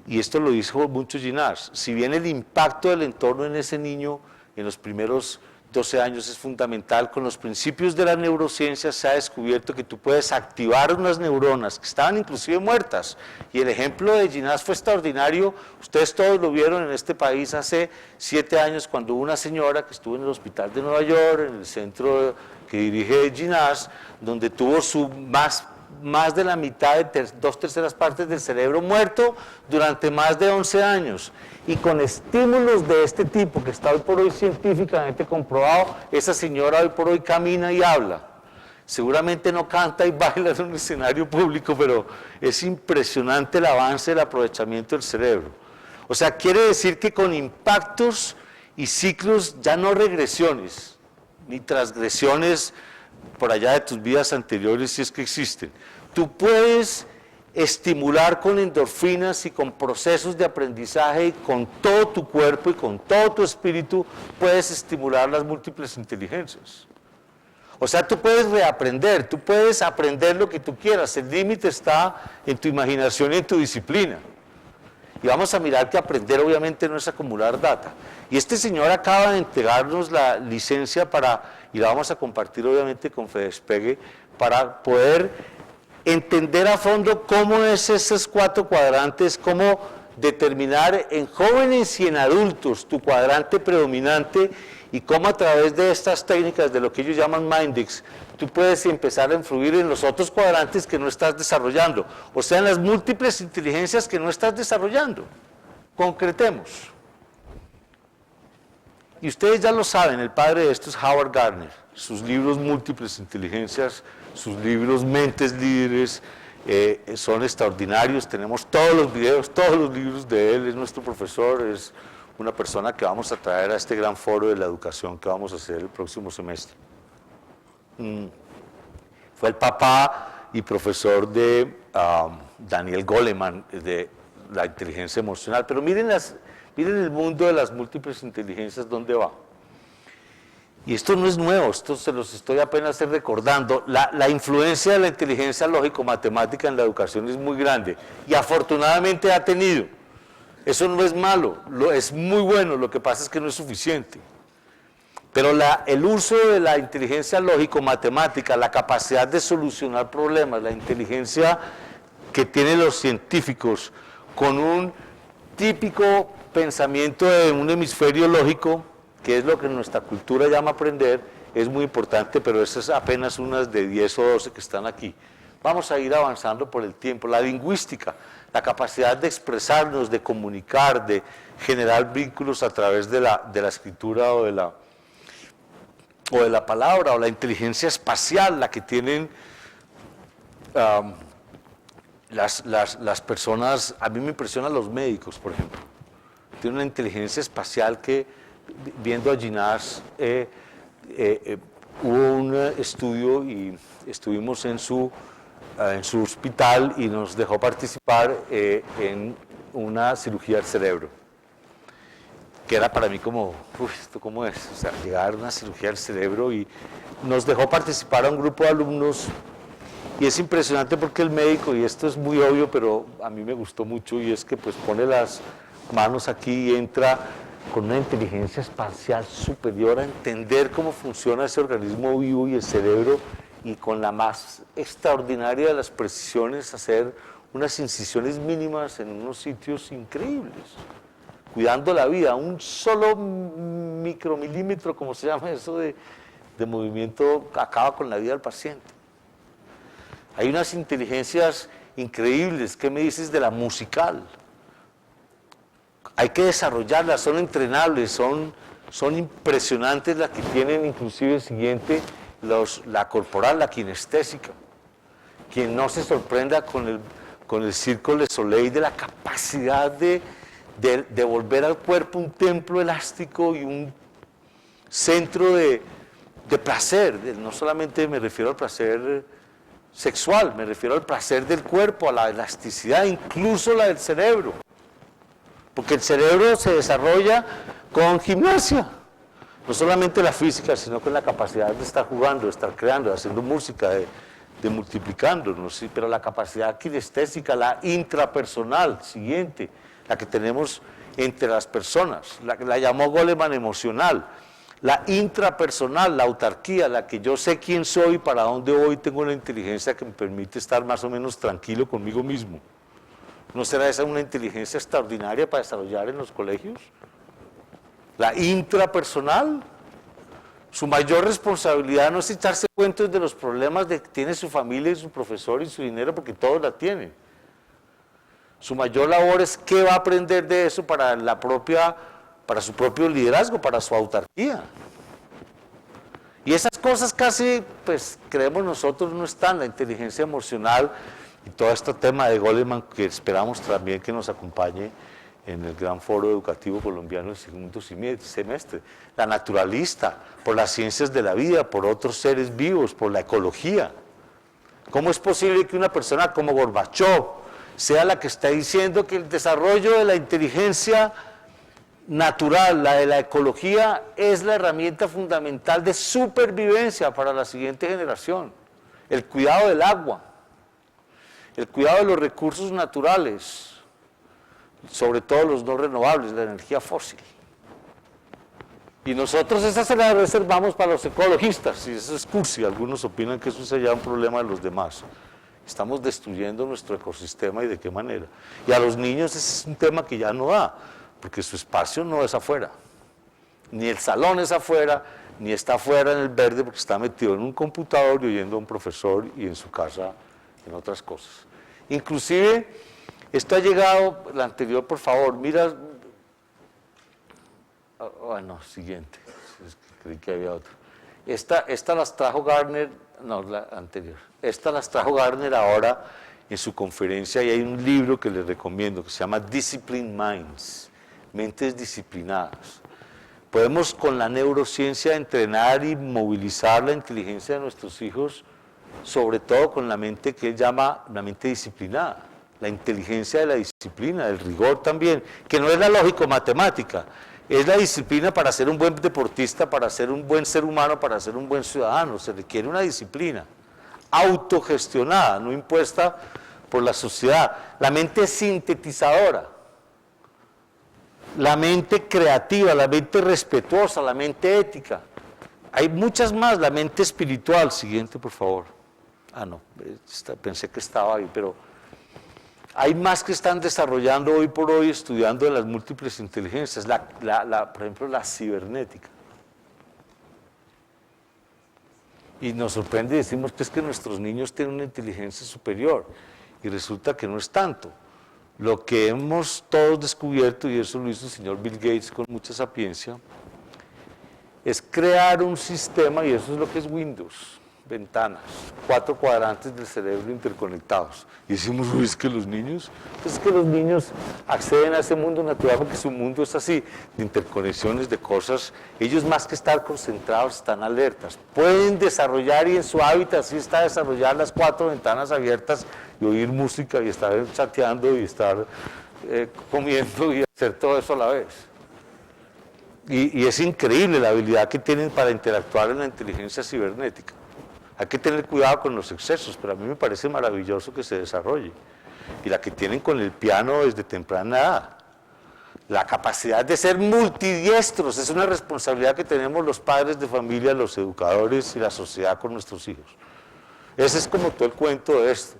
y esto lo dijo mucho Ginás, si bien el impacto del entorno en ese niño en los primeros 12 años es fundamental, con los principios de la neurociencia se ha descubierto que tú puedes activar unas neuronas que estaban inclusive muertas, y el ejemplo de Ginás fue extraordinario. Ustedes todos lo vieron en este país hace 7 años, cuando una señora que estuvo en el hospital de Nueva York, en el centro que dirige Ginás, donde tuvo su más de la mitad, de 2/3 partes del cerebro muerto durante más de 11 años. Y con estímulos de este tipo, que está hoy por hoy científicamente comprobado, esa señora hoy por hoy camina y habla. Seguramente no canta y baila en un escenario público, pero es impresionante el avance del aprovechamiento del cerebro. O sea, quiere decir que con impactos y ciclos, ya no regresiones, ni transgresiones por allá de tus vidas anteriores, si es que existen. Tú puedes estimular con endorfinas y con procesos de aprendizaje, y con todo tu cuerpo y con todo tu espíritu puedes estimular las múltiples inteligencias. O sea, tú puedes reaprender, tú puedes aprender lo que tú quieras, el límite está en tu imaginación y en tu disciplina. Y vamos a mirar que aprender obviamente no es acumular data. Y este señor acaba de entregarnos la licencia y la vamos a compartir obviamente con FEDESPEGUE, para poder entender a fondo cómo es esos 4 cuadrantes, cómo determinar en jóvenes y en adultos tu cuadrante predominante y cómo a través de estas técnicas de lo que ellos llaman Mindex, tú puedes empezar a influir en los otros cuadrantes que no estás desarrollando, o sea, en las múltiples inteligencias que no estás desarrollando. Concretemos. Y ustedes ya lo saben, el padre de esto es Howard Gardner, sus libros Múltiples Inteligencias, sus libros Mentes Líderes, son extraordinarios, tenemos todos los videos, todos los libros de él, es nuestro profesor, es una persona que vamos a traer a este gran foro de la educación que vamos a hacer el próximo semestre. Fue el papá y profesor de Daniel Goleman, de la inteligencia emocional, pero miren el mundo de las múltiples inteligencias, ¿dónde va? Y esto no es nuevo, esto se los estoy apenas recordando. La influencia de la inteligencia lógico-matemática en la educación es muy grande y afortunadamente ha tenido. Eso no es malo, es muy bueno, lo que pasa es que no es suficiente. Pero el uso de la inteligencia lógico-matemática, la capacidad de solucionar problemas, la inteligencia que tienen los científicos con un típico pensamiento de un hemisferio lógico, que es lo que nuestra cultura llama aprender, es muy importante, pero eso es apenas unas de 10 o 12 que están aquí. Vamos a ir avanzando por el tiempo. La lingüística, la capacidad de expresarnos, de comunicar, de generar vínculos a través de la escritura o de la palabra, o la inteligencia espacial, la que tienen las personas. A mí me impresionan los médicos, por ejemplo. Tienen una inteligencia espacial que, viendo a Ginás, hubo un estudio y estuvimos en su hospital y nos dejó participar en una cirugía del cerebro, que era para mí como, ¿esto cómo es? O sea, llegar a una cirugía del cerebro, y nos dejó participar a un grupo de alumnos, y es impresionante porque el médico, y esto es muy obvio, pero a mí me gustó mucho, y es que pues pone las manos aquí y entra con una inteligencia espacial superior a entender cómo funciona ese organismo vivo y el cerebro, y con la más extraordinaria de las precisiones hacer unas incisiones mínimas en unos sitios increíbles, cuidando la vida. Un solo micromilímetro, como se llama eso de movimiento, acaba con la vida del paciente. Hay unas inteligencias increíbles. ¿Qué me dices de la musical? Hay que desarrollarlas, son entrenables, son impresionantes las que tienen, inclusive el siguiente, la corporal, la kinestésica. Quien no se sorprenda con el Cirque du Soleil de la capacidad de volver al cuerpo un templo elástico y un centro de placer. No solamente me refiero al placer sexual, me refiero al placer del cuerpo, a la elasticidad, incluso la del cerebro. Porque el cerebro se desarrolla con gimnasia, no solamente la física, sino con la capacidad de estar jugando, de estar creando, de haciendo música, de multiplicándonos, ¿sí? Pero la capacidad kinestésica, la intrapersonal, siguiente, la que tenemos entre las personas, la llamó Goleman emocional, la intrapersonal, la autarquía, la que yo sé quién soy, para dónde voy, tengo una inteligencia que me permite estar más o menos tranquilo conmigo mismo. ¿No será esa una inteligencia extraordinaria para desarrollar en los colegios? La intrapersonal, su mayor responsabilidad no es echarse cuentos de los problemas que tiene su familia y su profesor y su dinero, porque todos la tienen. Su mayor labor es qué va a aprender de eso para su propio liderazgo, para su autarquía. Y esas cosas casi, pues creemos nosotros, no están. La inteligencia emocional y todo este tema de Goleman, que esperamos también que nos acompañe en el gran foro educativo colombiano el segundo semestre. La naturalista, por las ciencias de la vida, por otros seres vivos, por la ecología. ¿Cómo es posible que una persona como Gorbachov sea la que está diciendo que el desarrollo de la inteligencia natural, la de la ecología, es la herramienta fundamental de supervivencia para la siguiente generación? El cuidado del agua, el cuidado de los recursos naturales, sobre todo los no renovables, la energía fósil. Y nosotros esa se la reservamos para los ecologistas, y eso es cursi, algunos opinan que eso sería un problema de los demás. Estamos destruyendo nuestro ecosistema y de qué manera. Y a los niños ese es un tema que ya no da, porque su espacio no es afuera. Ni el salón es afuera, ni está afuera en el verde porque está metido en un computador y oyendo a un profesor y en su casa en otras cosas. Inclusive, esto ha llegado, la anterior por favor, mira, bueno, siguiente, creí que había otra. Esta las trajo Gardner, no, la anterior. Esta las trajo Gardner ahora en su conferencia y hay un libro que les recomiendo que se llama Disciplined Minds, mentes disciplinadas. Podemos con la neurociencia entrenar y movilizar la inteligencia de nuestros hijos, sobre todo con la mente que él llama la mente disciplinada, la inteligencia de la disciplina, del rigor también, que no es la lógico-matemática, es la disciplina para ser un buen deportista, para ser un buen ser humano, para ser un buen ciudadano. Se requiere una disciplina autogestionada, no impuesta por la sociedad. La mente sintetizadora, la mente creativa, la mente respetuosa, la mente ética. Hay muchas más, la mente espiritual. Siguiente, por favor. Ah, no, pensé que estaba ahí, pero hay más que están desarrollando hoy por hoy, estudiando de las múltiples inteligencias, por ejemplo, la cibernética. Y nos sorprende y decimos que es que nuestros niños tienen una inteligencia superior, y resulta que no es tanto. Lo que hemos todos descubierto, y eso lo hizo el señor Bill Gates con mucha sapiencia, es crear un sistema, y eso es lo que es Windows, ventanas, 4 cuadrantes del cerebro interconectados. Y decimos, uy, es que los niños, pues es que los niños acceden a ese mundo natural porque su mundo es así, de interconexiones, de cosas. Ellos más que estar concentrados, están alertas. Pueden desarrollar, y en su hábitat así está desarrollar las 4 ventanas abiertas y oír música y estar chateando y estar comiendo y hacer todo eso a la vez. Y es increíble la habilidad que tienen para interactuar en la inteligencia cibernética. Hay que tener cuidado con los excesos, pero a mí me parece maravilloso que se desarrolle. Y la que tienen con el piano desde temprana edad. La capacidad de ser multidiestros es una responsabilidad que tenemos los padres de familia, los educadores y la sociedad con nuestros hijos. Ese es como todo el cuento de esto.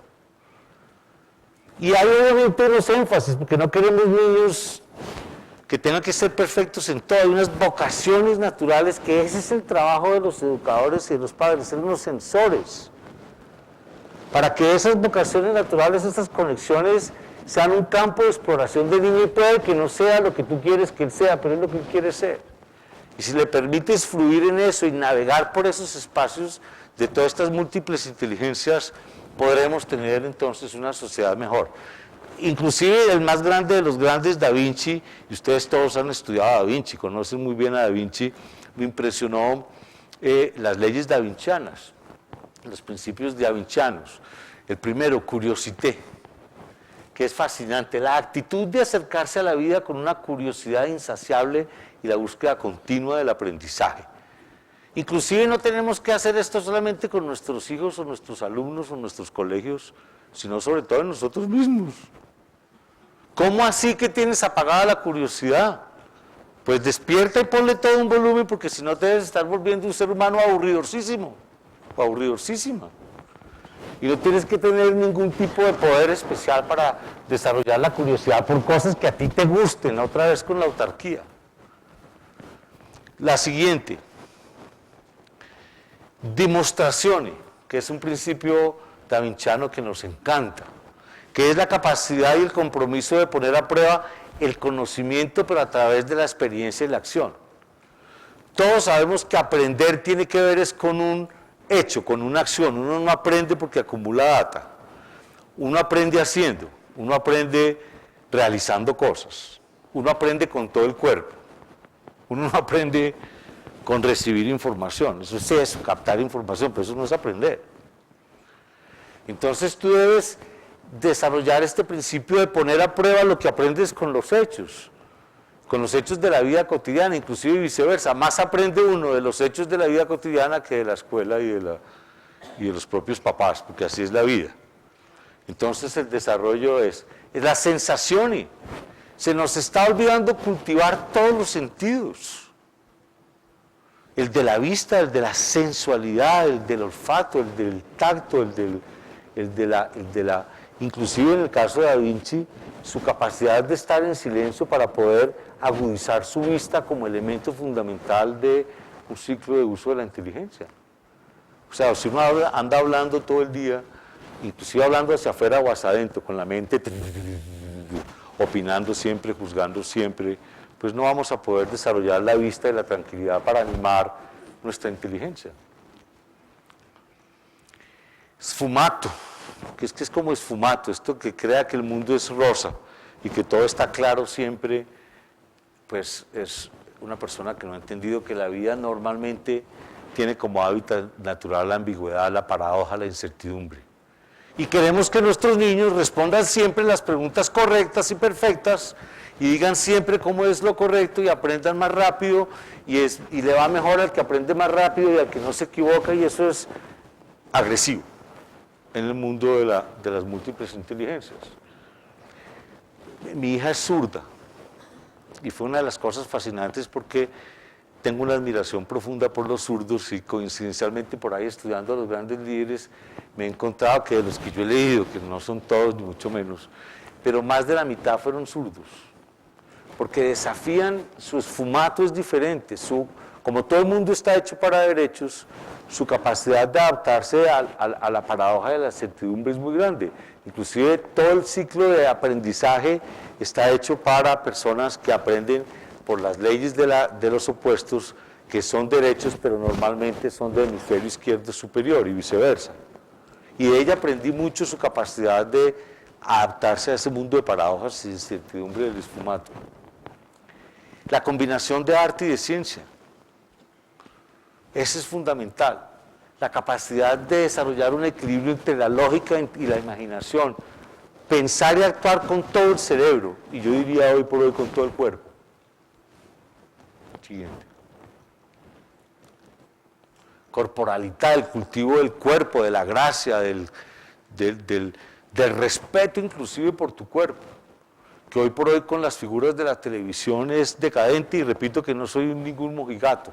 Y hay obviamente unos énfasis, porque no queremos niños que tengan que ser perfectos en todo. Hay unas vocaciones naturales, que ese es el trabajo de los educadores y de los padres, ser unos sensores, para que esas vocaciones naturales, esas conexiones, sean un campo de exploración del niño, y puede que no sea lo que tú quieres que él sea, pero es lo que él quiere ser. Y si le permites fluir en eso y navegar por esos espacios de todas estas múltiples inteligencias, podremos tener entonces una sociedad mejor. Inclusive el más grande de los grandes, Da Vinci, y ustedes todos han estudiado a Da Vinci, conocen muy bien a Da Vinci, me impresionó las leyes davincianas, los principios davincianos. El primero, curiosité, que es fascinante, la actitud de acercarse a la vida con una curiosidad insaciable y la búsqueda continua del aprendizaje. Inclusive no tenemos que hacer esto solamente con nuestros hijos o nuestros alumnos o nuestros colegios, sino sobre todo en nosotros mismos. ¿Cómo así que tienes apagada la curiosidad? Pues despierta y ponle todo un volumen, porque si no te debes estar volviendo un ser humano aburridorcísimo o aburridorcísima. Y no tienes que tener ningún tipo de poder especial para desarrollar la curiosidad por cosas que a ti te gusten, otra vez con la autarquía. La siguiente, dimostrazione, que es un principio davinciano que nos encanta, que es la capacidad y el compromiso de poner a prueba el conocimiento, pero a través de la experiencia y la acción. Todos sabemos que aprender tiene que ver es con un hecho, con una acción. Uno no aprende porque acumula data, uno aprende haciendo, uno aprende realizando cosas, uno aprende con todo el cuerpo, uno no aprende con recibir información. Eso es eso, captar información, pero eso no es aprender. Entonces tú debes desarrollar este principio de poner a prueba lo que aprendes con los hechos de la vida cotidiana, inclusive viceversa. Más aprende uno de los hechos de la vida cotidiana que de la escuela y de los propios papás, porque así es la vida. Entonces el desarrollo es la sensación. Se nos está olvidando cultivar todos los sentidos. El de la vista, el de la sensualidad, el del olfato, el del tacto, inclusive en el caso de Da Vinci, su capacidad de estar en silencio para poder agudizar su vista como elemento fundamental de un ciclo de uso de la inteligencia. O sea, si uno anda hablando todo el día, inclusive hablando hacia afuera o hacia adentro, con la mente opinando siempre, juzgando siempre, pues no vamos a poder desarrollar la vista y la tranquilidad para animar nuestra inteligencia. Sfumato, que es como esfumato, esto que crea que el mundo es rosa y que todo está claro siempre, pues es una persona que no ha entendido que la vida normalmente tiene como hábitat natural la ambigüedad, la paradoja, la incertidumbre. Y queremos que nuestros niños respondan siempre las preguntas correctas y perfectas y digan siempre cómo es lo correcto y aprendan más rápido y le va mejor al que aprende más rápido y al que no se equivoca, y eso es agresivo en el mundo de las múltiples inteligencias. Mi hija es zurda y fue una de las cosas fascinantes porque tengo una admiración profunda por los zurdos y coincidencialmente por ahí estudiando a los grandes líderes me he encontrado que de los que yo he leído, que no son todos ni mucho menos, pero más de la mitad fueron zurdos, porque desafían, su esfumato es diferente, como todo el mundo está hecho para derechos, su capacidad de adaptarse a la paradoja de la certidumbre es muy grande. Inclusive todo el ciclo de aprendizaje está hecho para personas que aprenden por las leyes de los opuestos, que son derechos, pero normalmente son del hemisferio izquierdo superior y viceversa. Y de ella aprendí mucho su capacidad de adaptarse a ese mundo de paradojas y incertidumbre del esfumato. La combinación de arte y de ciencia. Eso es fundamental. La capacidad de desarrollar un equilibrio entre la lógica y la imaginación. Pensar y actuar con todo el cerebro, y yo diría hoy por hoy con todo el cuerpo. Siguiente. Corporalidad, el cultivo del cuerpo, de la gracia, del respeto inclusive por tu cuerpo, que hoy por hoy con las figuras de la televisión es decadente, y repito que no soy ningún mojigato.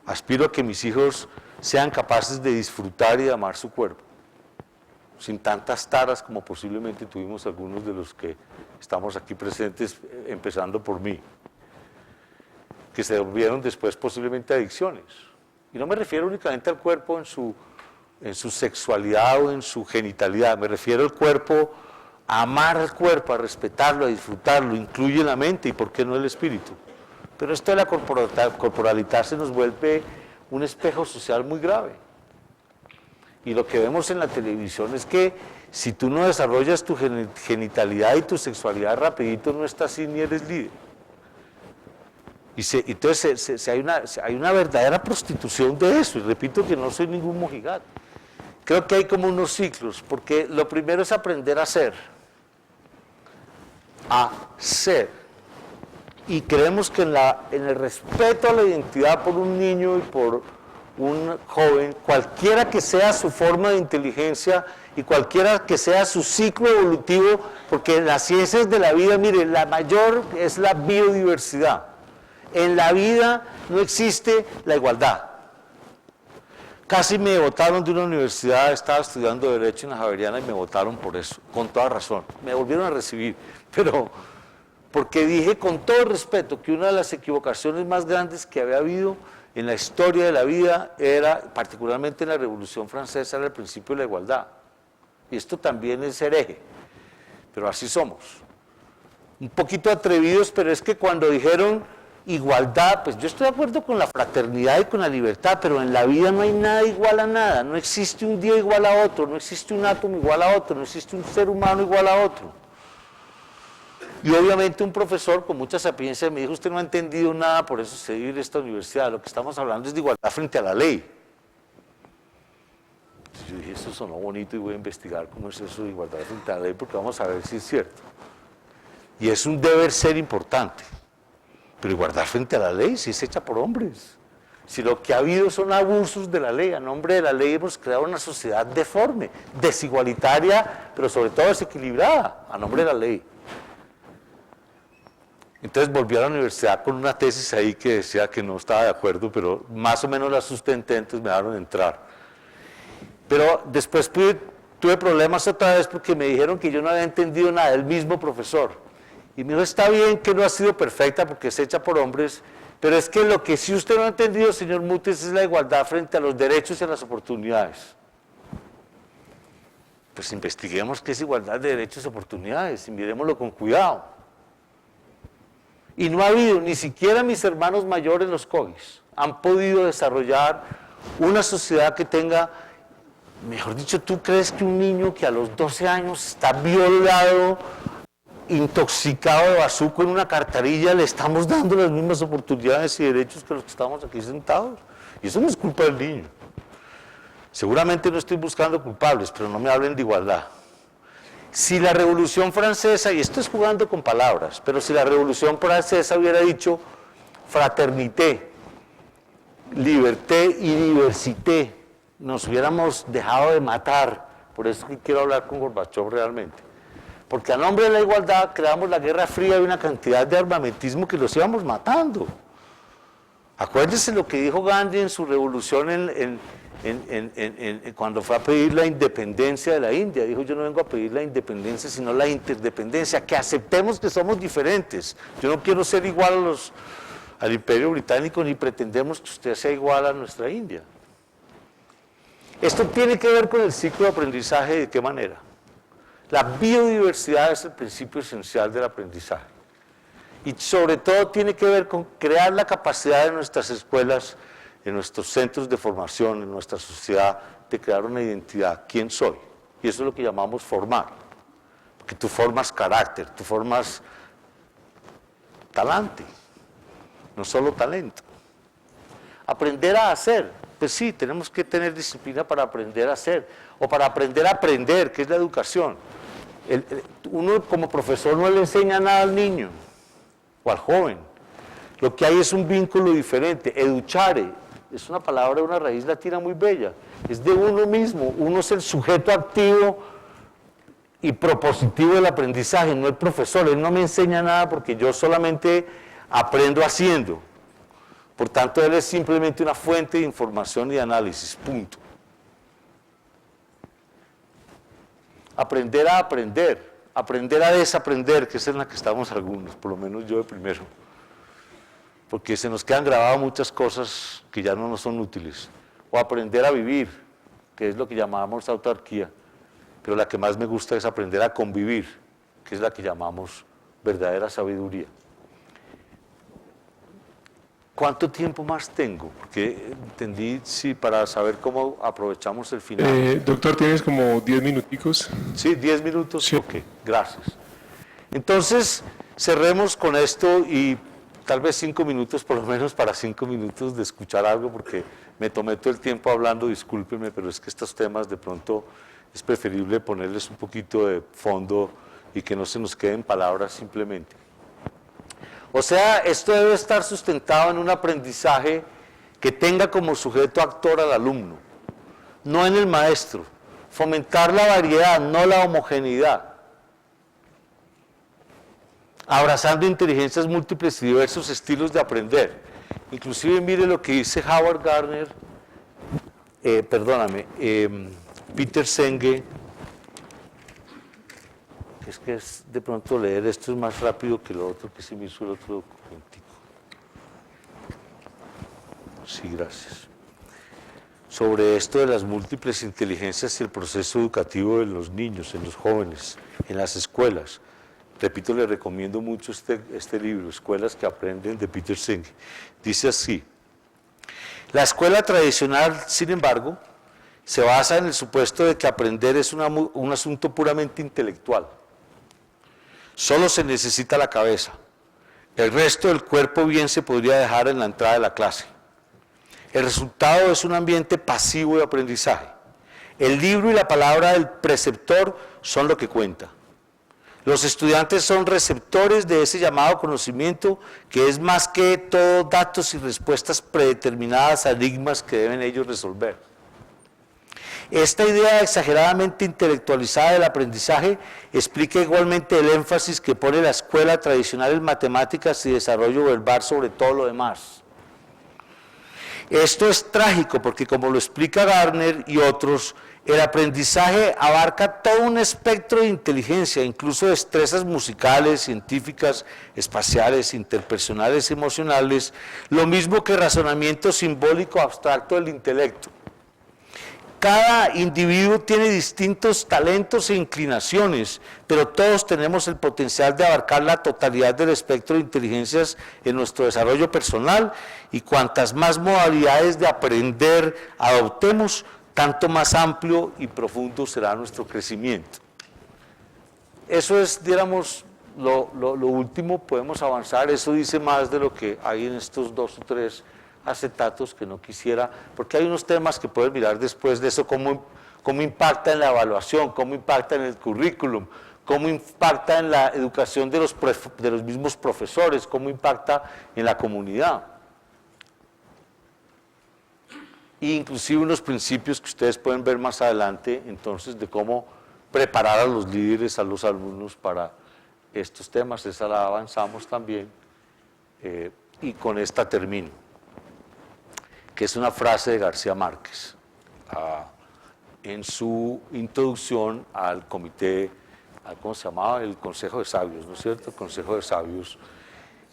Aspiro a que mis hijos sean capaces de disfrutar y de amar su cuerpo, sin tantas taras como posiblemente tuvimos algunos de los que estamos aquí presentes, empezando por mí, que se volvieron después posiblemente adicciones. Y no me refiero únicamente al cuerpo en su sexualidad o en su genitalidad, me refiero al cuerpo, a amar al cuerpo, a respetarlo, a disfrutarlo, incluye la mente y por qué no el espíritu. Pero esto de la corporalidad se nos vuelve un espejo social muy grave. Y lo que vemos en la televisión es que si tú no desarrollas tu genitalidad y tu sexualidad rapidito, no estás así ni eres líder. Y entonces hay una verdadera prostitución de eso, y repito que no soy ningún mojigato. Creo que hay como unos ciclos, porque lo primero es aprender a ser. A ser. Y creemos que en el respeto a la identidad por un niño y por un joven, cualquiera que sea su forma de inteligencia y cualquiera que sea su ciclo evolutivo, porque en las ciencias de la vida, mire, la mayor es la biodiversidad. En la vida no existe la igualdad. Casi me botaron de una universidad, estaba estudiando Derecho en la Javeriana y me botaron por eso, con toda razón. Me volvieron a recibir, pero porque dije con todo respeto que una de las equivocaciones más grandes que había habido en la historia de la vida era, particularmente en la Revolución Francesa, era el principio de la igualdad. Y esto también es hereje, pero así somos. Un poquito atrevidos, pero es que cuando dijeron igualdad, pues yo estoy de acuerdo con la fraternidad y con la libertad, pero en la vida no hay nada igual a nada, no existe un día igual a otro, no existe un átomo igual a otro, no existe un ser humano igual a otro. Y obviamente un profesor con mucha sapiencia me dijo, usted no ha entendido nada, por eso se vive en esta universidad, lo que estamos hablando es de igualdad frente a la ley. Entonces yo dije, eso sonó bonito y voy a investigar cómo es eso de igualdad frente a la ley, porque vamos a ver si es cierto. Y es un deber ser importante. Pero igualdad frente a la ley si es hecha por hombres. Si lo que ha habido son abusos de la ley, a nombre de la ley hemos creado una sociedad deforme, desigualitaria, pero sobre todo desequilibrada, a nombre de la ley. Entonces volví a la universidad con una tesis ahí que decía que no estaba de acuerdo, pero más o menos la sustenté, entonces me dejaron entrar. Pero después tuve problemas otra vez porque me dijeron que yo no había entendido nada, el mismo profesor. Y me dijo, está bien que no ha sido perfecta porque es hecha por hombres, pero es que lo que sí usted no ha entendido, señor Mutes, es la igualdad frente a los derechos y a las oportunidades. Pues investiguemos qué es igualdad de derechos y oportunidades y miremoslo con cuidado. Y no ha habido, ni siquiera mis hermanos mayores, los COGIS, han podido desarrollar una sociedad que tenga, mejor dicho, ¿tú crees que un niño que a los 12 años está violado, intoxicado de bazuco en una cartarilla, le estamos dando las mismas oportunidades y derechos que los que estamos aquí sentados? Y eso no es culpa del niño. Seguramente no estoy buscando culpables, pero no me hablen de igualdad. Si la Revolución Francesa, y esto es jugando con palabras, pero si la Revolución Francesa hubiera dicho fraternité, liberté y diversité, nos hubiéramos dejado de matar. Por eso que quiero hablar con Gorbachov realmente. Porque a nombre de la igualdad creamos la Guerra Fría y una cantidad de armamentismo que los íbamos matando. Acuérdense lo que dijo Gandhi en su revolución cuando fue a pedir la independencia de la India. Dijo, yo no vengo a pedir la independencia, sino la interdependencia, que aceptemos que somos diferentes. Yo no quiero ser igual al Imperio Británico, ni pretendemos que usted sea igual a nuestra India. Esto tiene que ver con el ciclo de aprendizaje. ¿De qué manera? La biodiversidad es el principio esencial del aprendizaje. Y sobre todo tiene que ver con crear la capacidad de nuestras escuelas, en nuestros centros de formación, en nuestra sociedad, de crear una identidad. ¿Quién soy? Y eso es lo que llamamos formar. Porque tú formas carácter, tú formas talante, no solo talento. Aprender a hacer. Pues sí, tenemos que tener disciplina para aprender a hacer, o para aprender a aprender, que es la educación. Uno como profesor no le enseña nada al niño o al joven. Lo que hay es un vínculo diferente. Educare es una palabra de una raíz latina muy bella, es de uno mismo, uno es el sujeto activo y propositivo del aprendizaje, no el profesor. Él no me enseña nada porque yo solamente aprendo haciendo. Por tanto, él es simplemente una fuente de información y de análisis, punto. Aprender a aprender, aprender a desaprender, que es en la que estamos algunos, por lo menos yo de primero. Porque se nos quedan grabadas muchas cosas que ya no nos son útiles. O aprender a vivir, que es lo que llamamos autarquía. Pero la que más me gusta es aprender a convivir, que es la que llamamos verdadera sabiduría. ¿Cuánto tiempo más tengo? Porque entendí, sí, para saber cómo aprovechamos el final. Doctor, tienes como 10 minuticos. Sí, 10 minutos. Sí. Ok, gracias. Entonces, cerremos con esto y tal vez 5 minutos, por lo menos para 5 minutos de escuchar algo, porque me tomé todo el tiempo hablando, discúlpeme, pero es que estos temas de pronto es preferible ponerles un poquito de fondo y que no se nos queden palabras simplemente. O sea, esto debe estar sustentado en un aprendizaje que tenga como sujeto actor al alumno, no en el maestro. Fomentar la variedad, no la homogeneidad. Abrazando inteligencias múltiples y diversos estilos de aprender. Inclusive mire lo que dice Howard Gardner, Peter Senge. Es que es de pronto leer esto es más rápido que lo otro, que se me hizo el otro documentico. Sí, gracias. Sobre esto de las múltiples inteligencias y el proceso educativo de los niños, en los jóvenes, en las escuelas. Repito, le recomiendo mucho este libro, Escuelas que aprenden, de Peter Senge. Dice así: la escuela tradicional, sin embargo, se basa en el supuesto de que aprender es un asunto puramente intelectual. Solo se necesita la cabeza. El resto del cuerpo bien se podría dejar en la entrada de la clase. El resultado es un ambiente pasivo de aprendizaje. El libro y la palabra del preceptor son lo que cuenta. Los estudiantes son receptores de ese llamado conocimiento, que es más que todo datos y respuestas predeterminadas a enigmas que deben ellos resolver. Esta idea exageradamente intelectualizada del aprendizaje explica igualmente el énfasis que pone la escuela tradicional en matemáticas y desarrollo verbal sobre todo lo demás. Esto es trágico porque, como lo explica Gardner y otros, el aprendizaje abarca todo un espectro de inteligencia, incluso destrezas musicales, científicas, espaciales, interpersonales, emocionales, lo mismo que razonamiento simbólico abstracto del intelecto. Cada individuo tiene distintos talentos e inclinaciones, pero todos tenemos el potencial de abarcar la totalidad del espectro de inteligencias en nuestro desarrollo personal, y cuantas más modalidades de aprender adoptemos, tanto más amplio y profundo será nuestro crecimiento. Eso es, diéramos, lo último. Podemos avanzar. Eso dice más de lo que hay en estos 2 o 3 acetatos que no quisiera, porque hay unos temas que pueden mirar después de eso, cómo impacta en la evaluación, cómo impacta en el currículum, cómo impacta en la educación de los mismos profesores, cómo impacta en la comunidad. E inclusive unos principios que ustedes pueden ver más adelante, entonces, de cómo preparar a los líderes, a los alumnos para estos temas. Esa la avanzamos también, y con esta termino, que es una frase de García Márquez, en su introducción al comité, ¿cómo se llamaba? El Consejo de Sabios, ¿no es cierto? El Consejo de Sabios,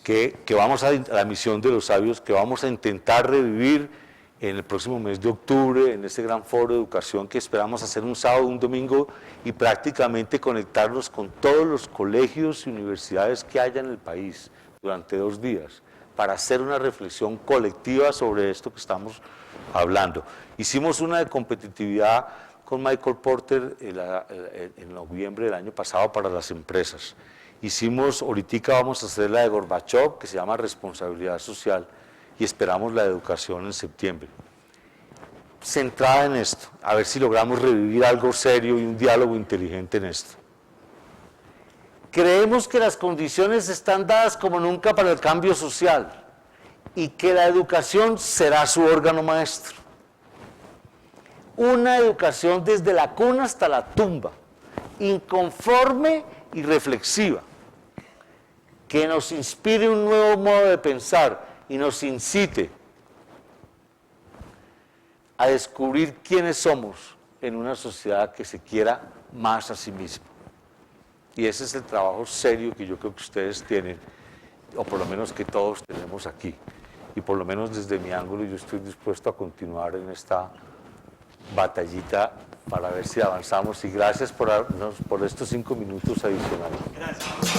que vamos a la misión de los sabios, que vamos a intentar revivir en el próximo mes de octubre, en este gran foro de educación que esperamos hacer un sábado, un domingo, y prácticamente conectarnos con todos los colegios y universidades que haya en el país durante 2 días, para hacer una reflexión colectiva sobre esto que estamos hablando. Hicimos una de competitividad con Michael Porter en noviembre del año pasado para las empresas. Hicimos, ahorita vamos a hacer la de Gorbachev, que se llama responsabilidad social, y esperamos la de educación en septiembre. Centrada en esto, a ver si logramos revivir algo serio y un diálogo inteligente en esto. Creemos que las condiciones están dadas como nunca para el cambio social y que la educación será su órgano maestro. Una educación desde la cuna hasta la tumba, inconforme y reflexiva, que nos inspire un nuevo modo de pensar y nos incite a descubrir quiénes somos en una sociedad que se quiera más a sí misma. Y ese es el trabajo serio que yo creo que ustedes tienen, o por lo menos que todos tenemos aquí. Y por lo menos desde mi ángulo yo estoy dispuesto a continuar en esta batallita para ver si avanzamos. Y gracias por estos 5 minutos adicionales. Gracias.